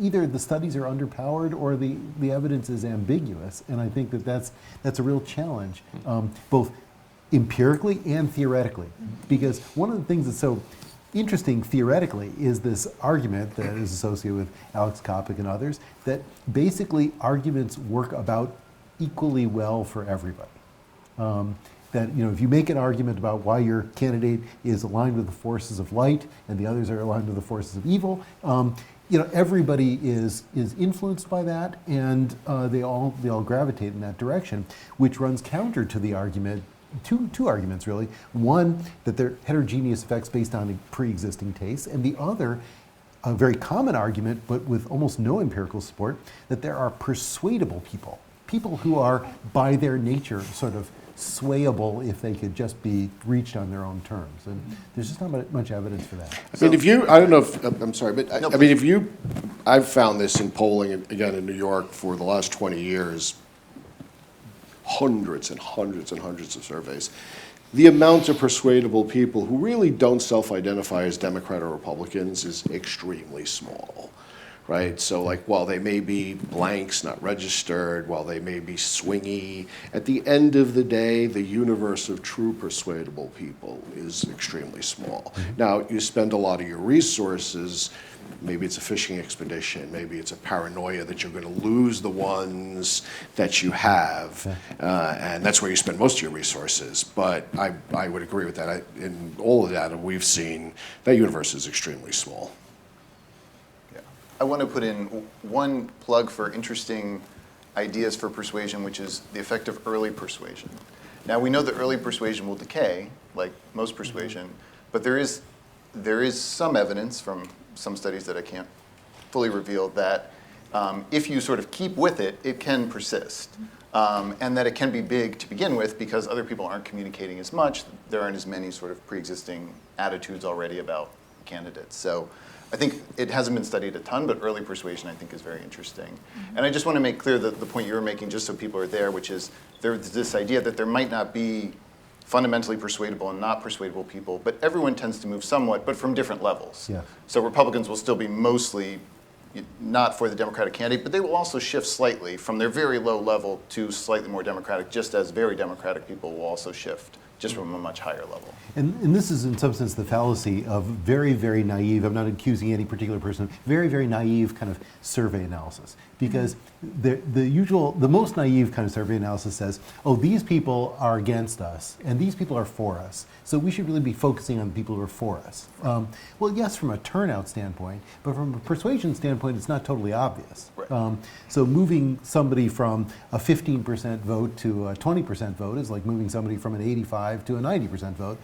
either the studies are underpowered or the evidence is ambiguous. And I think that's a real challenge, both empirically and theoretically. Because one of the things that's so interesting theoretically is this argument that is associated with Alex Kopic and others, that basically arguments work about equally well for everybody. That if you make an argument about why your candidate is aligned with the forces of light and the others are aligned with the forces of evil, everybody is influenced by that, and they all gravitate in that direction, which runs counter to the argument. Two arguments, really. One, that they're heterogeneous effects based on pre-existing tastes, and the other, a very common argument, but with almost no empirical support, that there are persuadable people who are, by their nature, sort of swayable if they could just be reached on their own terms. And there's just not much evidence for that. I mean, I don't know if, I'm sorry, but I mean, I've found this in polling, again, in New York for the last 20 years, hundreds and hundreds and hundreds of surveys. The amount of persuadable people who really don't self-identify as Democrat or Republicans is extremely small, right? So while they may be blanks, not registered, while they may be swingy, at the end of the day, the universe of true persuadable people is extremely small. Now, you spend a lot of your resources, maybe it's a fishing expedition, maybe it's a paranoia that you're going to lose the ones that you have, and that's where you spend most of your resources. But I would agree with that. In all of the data we've seen, that universe is extremely small. Yeah. I want to put in one plug for interesting ideas for persuasion, which is the effect of early persuasion. Now, we know that early persuasion will decay, like most persuasion, but there is some evidence from some studies that I can't fully reveal that if you sort of keep with it, it can persist. And that it can be big to begin with because other people aren't communicating as much. There aren't as many sort of pre-existing attitudes already about candidates. So I think it hasn't been studied a ton, but early persuasion I think is very interesting. And I just want to make clear that the point you were making, just so people are there, which is there's this idea that there might not be fundamentally persuadable and not persuadable people, but everyone tends to move somewhat, but from different levels. Yeah. So Republicans will still be mostly not for the Democratic candidate, but they will also shift slightly from their very low level to slightly more Democratic, just as very Democratic people will also shift, just from a much higher level. And this is in some sense the fallacy of very, very naive, I'm not accusing any particular person, very, very naive kind of survey analysis. Because the most naive kind of survey analysis says, oh, these people are against us, and these people are for us. So we should really be focusing on the people who are for us. Well, yes, from a turnout standpoint, but from a persuasion standpoint, it's not totally obvious. Right. So moving somebody from a 15% vote to a 20% vote is like moving somebody from an 85 75 to a 90% vote,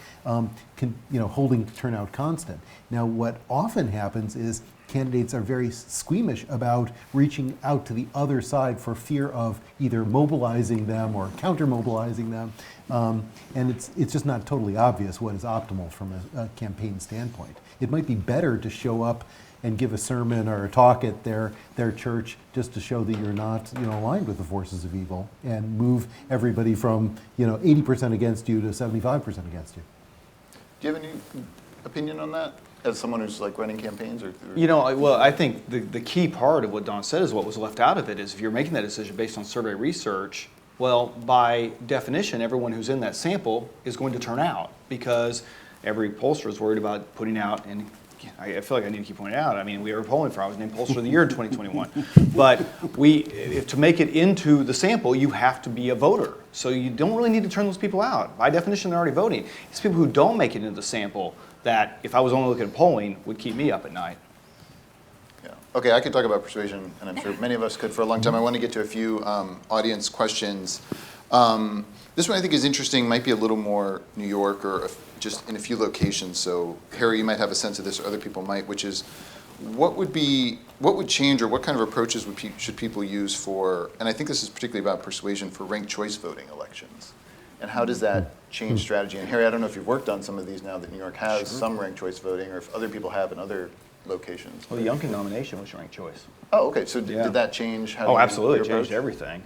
holding turnout constant. Now, what often happens is candidates are very squeamish about reaching out to the other side for fear of either mobilizing them or counter-mobilizing them. And it's just not totally obvious what is optimal from a campaign standpoint. It might be better to show up and give a sermon or a talk at their church just to show that you're not aligned with the forces of evil and move everybody from 80% against you to 75% against you. Do you have any opinion on that, as someone who's like running campaigns? Or Well, I think the key part of what Don said is what was left out of it is if you're making that decision based on survey research, well, by definition, everyone who's in that sample is going to turn out because every pollster is worried about putting out, and I feel like I need to keep pointing out, I mean, we were polling for, I was named Pollster of the Year in 2021. But to make it into the sample, you have to be a voter. So you don't really need to turn those people out. By definition, they're already voting. It's people who don't make it into the sample that, if I was only looking at polling, would keep me up at night. Yeah. Okay, I could talk about persuasion, and I'm sure many of us could for a long time. I want to get to a few audience questions. This one I think is interesting, might be a little more New York or just in a few locations. So Harry, you might have a sense of this, or other people might, which is what would change, or what kind of approaches should people use for, and I think this is particularly about persuasion, for ranked choice voting elections? And how does that change strategy? And Harry, I don't know if you've worked on some of these now that New York has some ranked choice voting, or if other people have in other locations. Well, the Youngkin nomination was ranked choice. Oh, okay. So Yeah. did that change how Oh, you absolutely, it your changed approach? everything.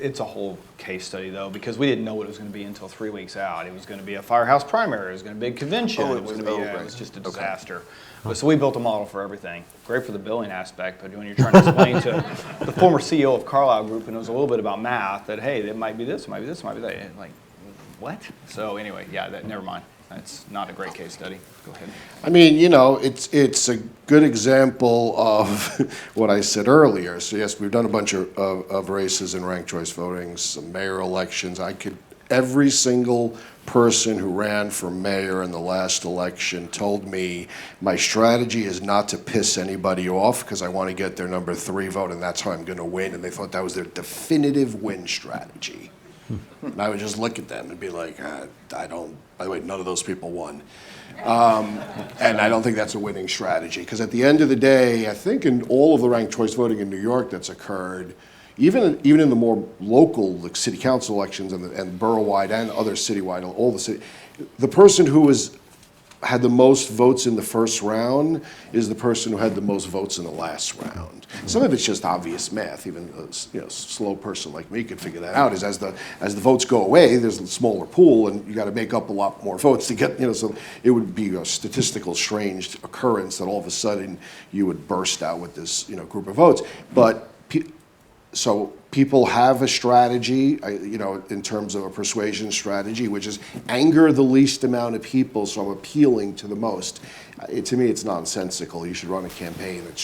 It's a whole case study though, because we didn't know what it was going to be until 3 weeks out. It was going to be a firehouse primary. It was going to be a convention. Oh, it was right. just a Okay. disaster. So we built a model for everything. Great for the billing aspect, but when you're trying to explain to the former CEO of Carlyle Group who knows a little bit about math that hey, it might be this, it might be this, it might be that, and like what? So anyway, yeah, never mind. That's not a great case study. Go ahead. I mean, it's a good example of what I said earlier. So yes, we've done a bunch of races in ranked choice voting, some mayor elections. Every single person who ran for mayor in the last election told me my strategy is not to piss anybody off because I want to get their number 3 vote and that's how I'm going to win. And they thought that was their definitive win strategy. And I would just look at them and be like, by the way, none of those people won. And I don't think that's a winning strategy. Because at the end of the day, I think in all of the ranked choice voting in New York that's occurred, even in the more local like city council elections and borough-wide and other citywide, the person who had the most votes in the first round is the person who had the most votes in the last round. Some of it's just obvious math. Even a slow person like me could figure that out. Is as the votes go away, there's a smaller pool, and you got to make up a lot more votes to get. So it would be a statistical strange occurrence that all of a sudden you would burst out with this group of votes. But so people have a strategy, in terms of a persuasion strategy, which is anger the least amount of people, so I'm appealing to the most. To me, it's nonsensical. You should run a campaign that's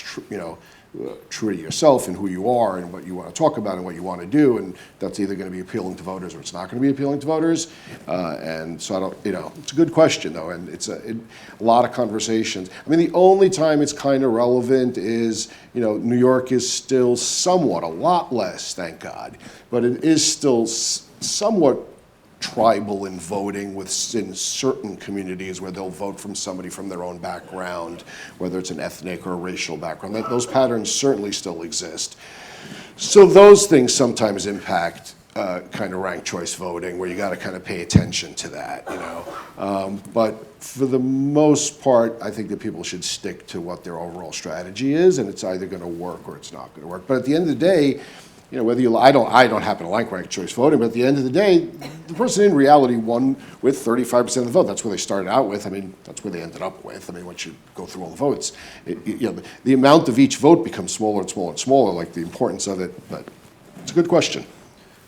true to yourself and who you are and what you want to talk about and what you want to do, and that's either going to be appealing to voters or it's not going to be appealing to voters. And so I don't, it's a good question though, and it's a lot of conversations. I mean, the only time it's kind of relevant is, New York is still somewhat, a lot less, thank God, but it is still somewhat tribal in voting in certain communities where they'll vote from somebody from their own background, whether it's an ethnic or a racial background. Those patterns certainly still exist. So those things sometimes impact kind of ranked choice voting, where you got to kind of pay attention to that, But for the most part, I think that people should stick to what their overall strategy is, and it's either going to work or it's not going to work. But at the end of the day, whether I don't happen to like ranked choice voting, but at the end of the day, the person in reality won with 35% of the vote. That's where they started out with. I mean, that's where they ended up with. I mean, once you go through all the votes, the amount of each vote becomes smaller and smaller and smaller, like the importance of it. But it's a good question.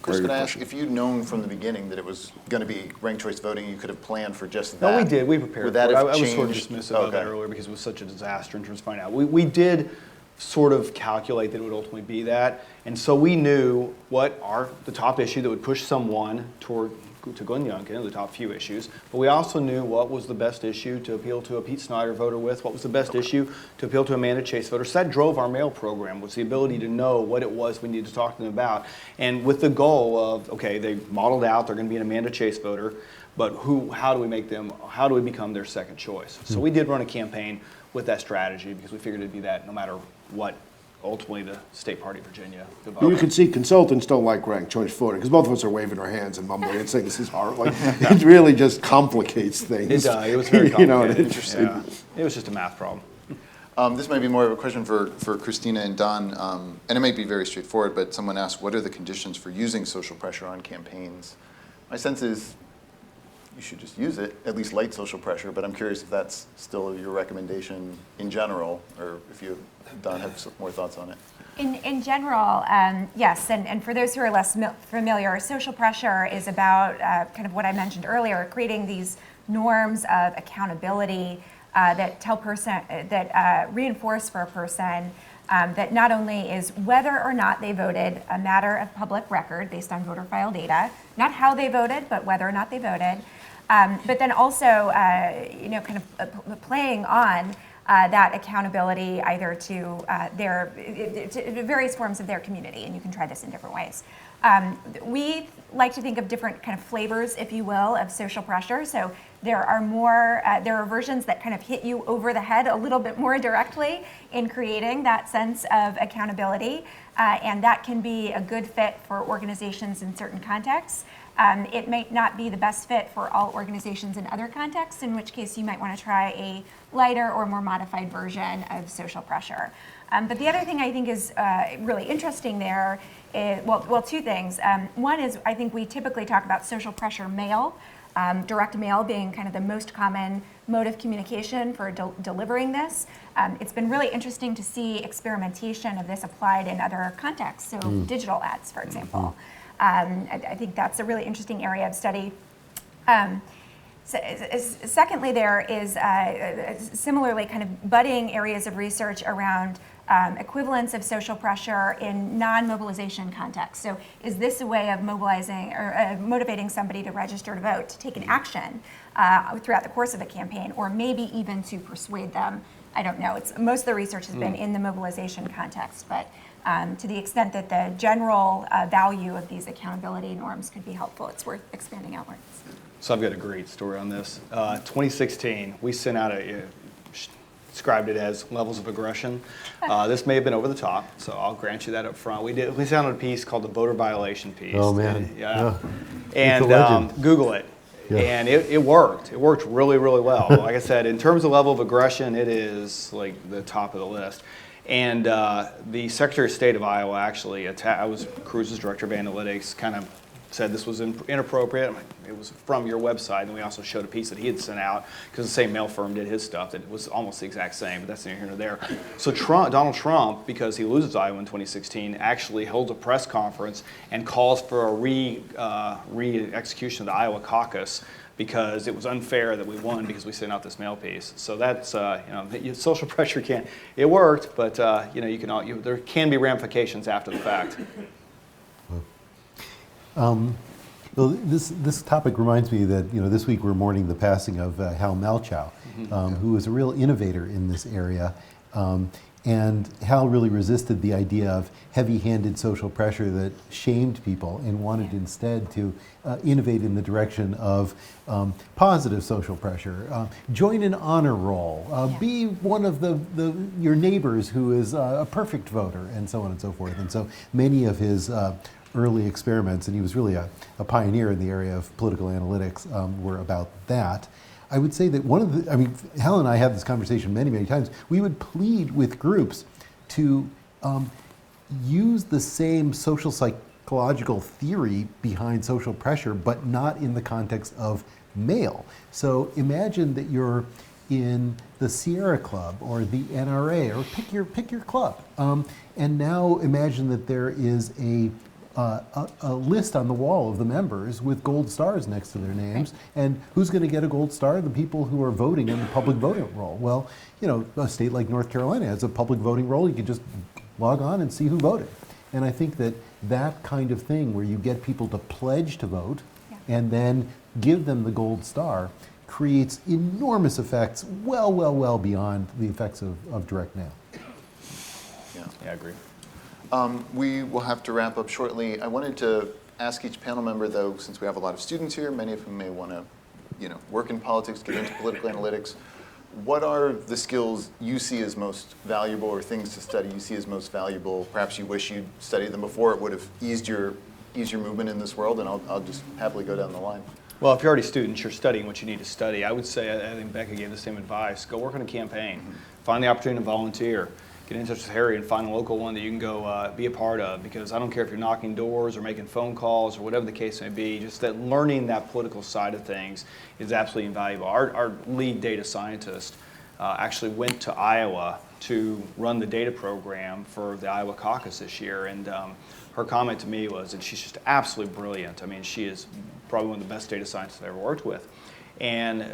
Chris, can I ask, if you'd known from the beginning that it was going to be ranked choice voting, you could have planned for just that? No, we did. We prepared Would for that it. have I was sort of changed? dismissive of it earlier because it was such a disaster in terms of finding out. We did sort of calculate that it would ultimately be that. And so we knew what the top issue that would push someone toward to Glenn Youngkin, the top few issues, but we also knew what was the best issue to appeal to a Pete Snyder voter with, what was the best issue to appeal to Amanda Chase voters. So that drove our mail program, was the ability to know what it was we needed to talk to them about. And with the goal of, okay, they modeled out, they're going to be an Amanda Chase voter, but how do we become their second choice? So we did run a campaign with that strategy because we figured it'd be that no matter what ultimately the state party of Virginia developed. You can see consultants don't like ranked choice voting because both of us are waving our hands and mumbling and saying this is hard. Like, it really just complicates things. It was very complicated. You know, interesting. Yeah. It was just a math problem. This might be more of a question for Christina and Don, and it might be very straightforward, but someone asked, what are the conditions for using social pressure on campaigns? My sense is you should just use it, at least light social pressure, but I'm curious if that's still your recommendation in general, or if you, Don, have some more thoughts on it. In general, yes, and for those who are less familiar, social pressure is about kind of what I mentioned earlier, creating these norms of accountability that reinforce for a person that not only is whether or not they voted a matter of public record based on voter file data, not how they voted, but whether or not they voted, but then also, kind of playing on that accountability either to to various forms of their community, and you can try this in different ways. We like to think of different kind of flavors, if you will, of social pressure. So there are versions that kind of hit you over the head a little bit more directly in creating that sense of accountability, and that can be a good fit for organizations in certain contexts. It may not be the best fit for all organizations in other contexts, in which case you might want to try a lighter or more modified version of social pressure. But the other thing I think is really interesting there is, well, two things. One is I think we typically talk about social pressure mail, direct mail being kind of the most common mode of communication for delivering this. It's been really interesting to see experimentation of this applied in other contexts, so digital ads, for example. I think that's a really interesting area of study. Secondly, there is similarly kind of budding areas of research around equivalence of social pressure in non-mobilization contexts. So is this a way of mobilizing or motivating somebody to register to vote, to take an action throughout the course of a campaign, or maybe even to persuade them? I don't know. Most of the research has been in the mobilization context, but to the extent that the general value of these accountability norms could be helpful, it's worth expanding outwards. So I've got a great story on this. 2016, we sent out described it as levels of aggression. This may have been over the top, so I'll grant you that up front. We sent out a piece called the voter violation piece. Oh man, yeah. It's a And legend. Google it. Yeah. And it worked. It worked really, really well. Like I said, in terms of level of aggression, it is like the top of the list. And the Secretary of State of Iowa actually I was Cruz's director of analytics, kind of said this was inappropriate. It was from your website, and we also showed a piece that he had sent out because the same mail firm did his stuff that was almost the exact same, but that's neither here nor there. So Donald Trump, because he loses Iowa in 2016, actually holds a press conference and calls for a re-execution of the Iowa caucus because it was unfair that we won because we sent out this mail piece. So that's social pressure it worked, but there can be ramifications after the fact. Well, this topic reminds me that this week we're mourning the passing of Hal Malchow, who was a real innovator in this area, and Hal really resisted the idea of heavy-handed social pressure that shamed people and wanted instead to innovate in the direction of positive social pressure. Join an honor roll, be one of your neighbors who is a perfect voter, and so on and so forth. And so many of his early experiments, and he was really a pioneer in the area of political analytics, were about that. I would say that Hal and I had this conversation many, many times. We would plead with groups to use the same social psychological theory behind social pressure, but not in the context of mail. So imagine that you're in the Sierra Club or the NRA, or pick your club, and now imagine that there is a list on the wall of the members with gold stars next to their names, and who's going to get a gold star? The people who are voting in the public voting roll. Well, a state like North Carolina has a public voting roll. You can just log on and see who voted. And I think that kind of thing where you get people to pledge to vote, and then give them the gold star creates enormous effects well beyond the effects of direct mail. Yeah, I agree. We will have to wrap up shortly. I wanted to ask each panel member, though, since we have a lot of students here, many of whom may want to, work in politics, get into political analytics. What are the skills you see as most valuable, or things to study you see as most valuable? Perhaps you wish you'd studied them before. It would have eased your movement in this world, and I'll just happily go down the line. Well, if you're already students, you're studying what you need to study. I would say, I think Becca gave the same advice. Go work on a campaign. Find the opportunity to volunteer. Get in touch with Harry and find a local one that you can go be a part of, because I don't care if you're knocking doors or making phone calls or whatever the case may be, just that learning that political side of things is absolutely invaluable. Our lead data scientist actually went to Iowa to run the data program for the Iowa caucus this year, and her comment to me was that she's just absolutely brilliant. I mean, she is probably one of the best data scientists I've ever worked with. And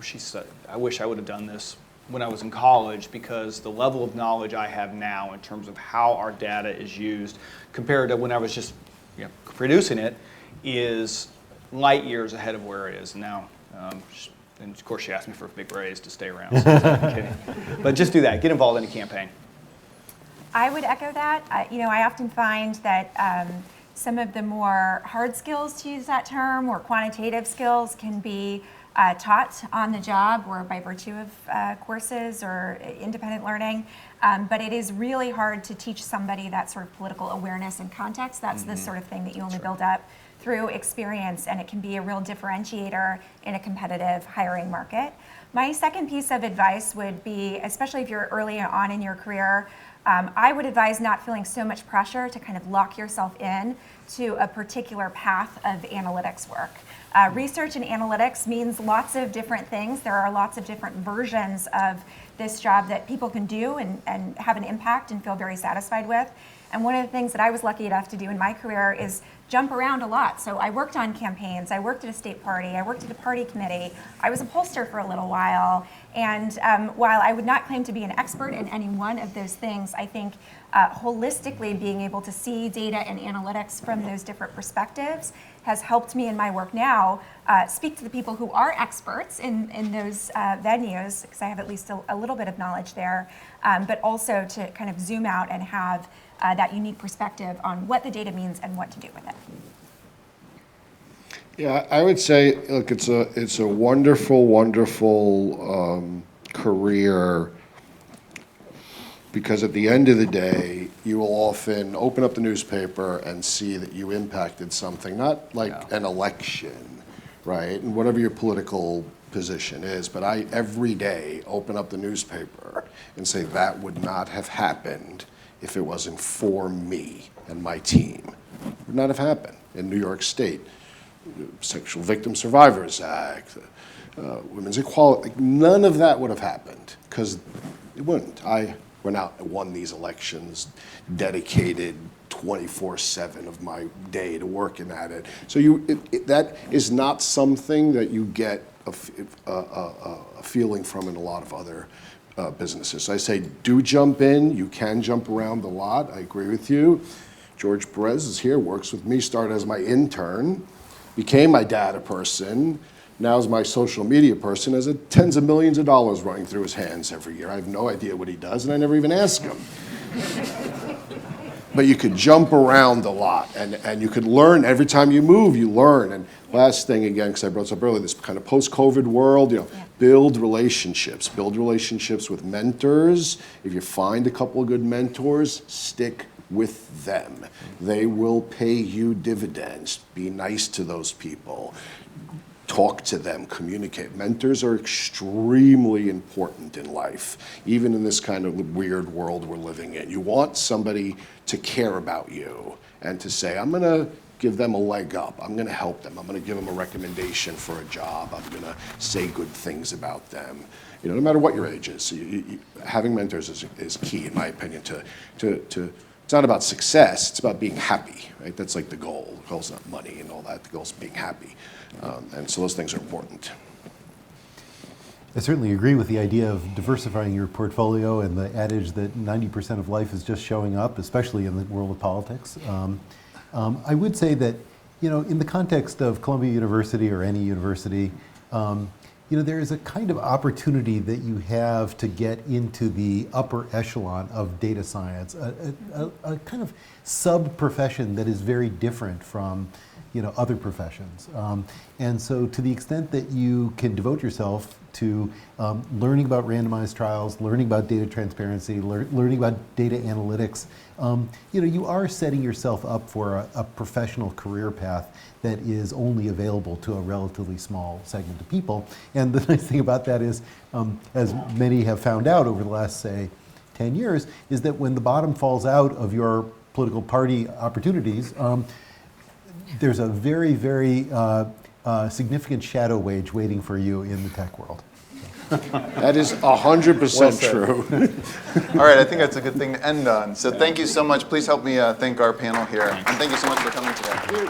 she said, I wish I would have done this when I was in college, because the level of knowledge I have now in terms of how our data is used compared to when I was just producing it is light years ahead of where it is now. And of course she asked me for a big raise to stay around, so I'm kidding. But just do that, get involved in a campaign. I would echo that. I often find that some of the more hard skills, to use that term, or quantitative skills can be taught on the job or by virtue of courses or independent learning. But it is really hard to teach somebody that sort of political awareness and context. That's the sort of thing that you only build up through experience, and it can be a real differentiator in a competitive hiring market. My second piece of advice would be, especially if you're early on in your career, I would advise not feeling so much pressure to kind of lock yourself in to a particular path of analytics work. Research and analytics means lots of different things. There are lots of different versions of this job that people can do and have an impact and feel very satisfied with. And one of the things that I was lucky enough to do in my career is jump around a lot. So I worked on campaigns, I worked at a state party, I worked at a party committee, I was a pollster for a little while. And while I would not claim to be an expert in any one of those things, I think holistically being able to see data and analytics from those different perspectives has helped me in my work now speak to the people who are experts in those venues, because I have at least a little bit of knowledge there, but also to kind of zoom out and have that unique perspective on what the data means and what to do with it. Yeah, I would say, look, it's a wonderful, wonderful career, because at the end of the day, you will often open up the newspaper and see that you impacted something, not like an election, right? And whatever your political position is, but I every day open up the newspaper and say that would not have happened if it wasn't for me and my team. It would not have happened in New York State. Sexual Victim Survivors Act, women's equality, none of that would have happened, because it wouldn't. I went out and won these elections, dedicated 24/7 of my day to working at it. So that is not something that you get a feeling from in a lot of other businesses. So I say, do jump in. You can jump around a lot. I agree with you. George Perez is here, works with me, started as my intern, became my data person, now is my social media person, has tens of millions of dollars running through his hands every year. I have no idea what he does, and I never even ask him. But you could jump around a lot, and you could learn. Every time you move, you learn. And last thing, again, because I brought this up earlier, this kind of post-COVID world, build relationships. Build relationships with mentors. If you find a couple of good mentors, stick with them. They will pay you dividends. Be nice to those people. Talk to them, communicate. Mentors are extremely important in life, even in this kind of weird world we're living in. You want somebody to care about you and to say, I'm going to give them a leg up. I'm going to help them. I'm going to give them a recommendation for a job. I'm going to say good things about them. No matter what your age is, having mentors is key, in my opinion, to it's not about success, it's about being happy, right? That's like the goal. The goal's not money and all that. The goal's being happy. And so those things are important. I certainly agree with the idea of diversifying your portfolio and the adage that 90% of life is just showing up, especially in the world of politics. I would say that in the context of Columbia University or any university, there is a kind of opportunity that you have to get into the upper echelon of data science, a kind of sub-profession that is very different from other professions. And so to the extent that you can devote yourself to learning about randomized trials, learning about data transparency, learning about data analytics, you are setting yourself up for a professional career path that is only available to a relatively small segment of people. And the nice thing about that is, as many have found out over the last, say, 10 years, is that when the bottom falls out of your political party opportunities, there's a very, very significant shadow wage waiting for you in the tech world. That is 100% true. All right, I think that's a good thing to end on. So thank you so much. Please help me thank our panel here. And thank you so much for coming today.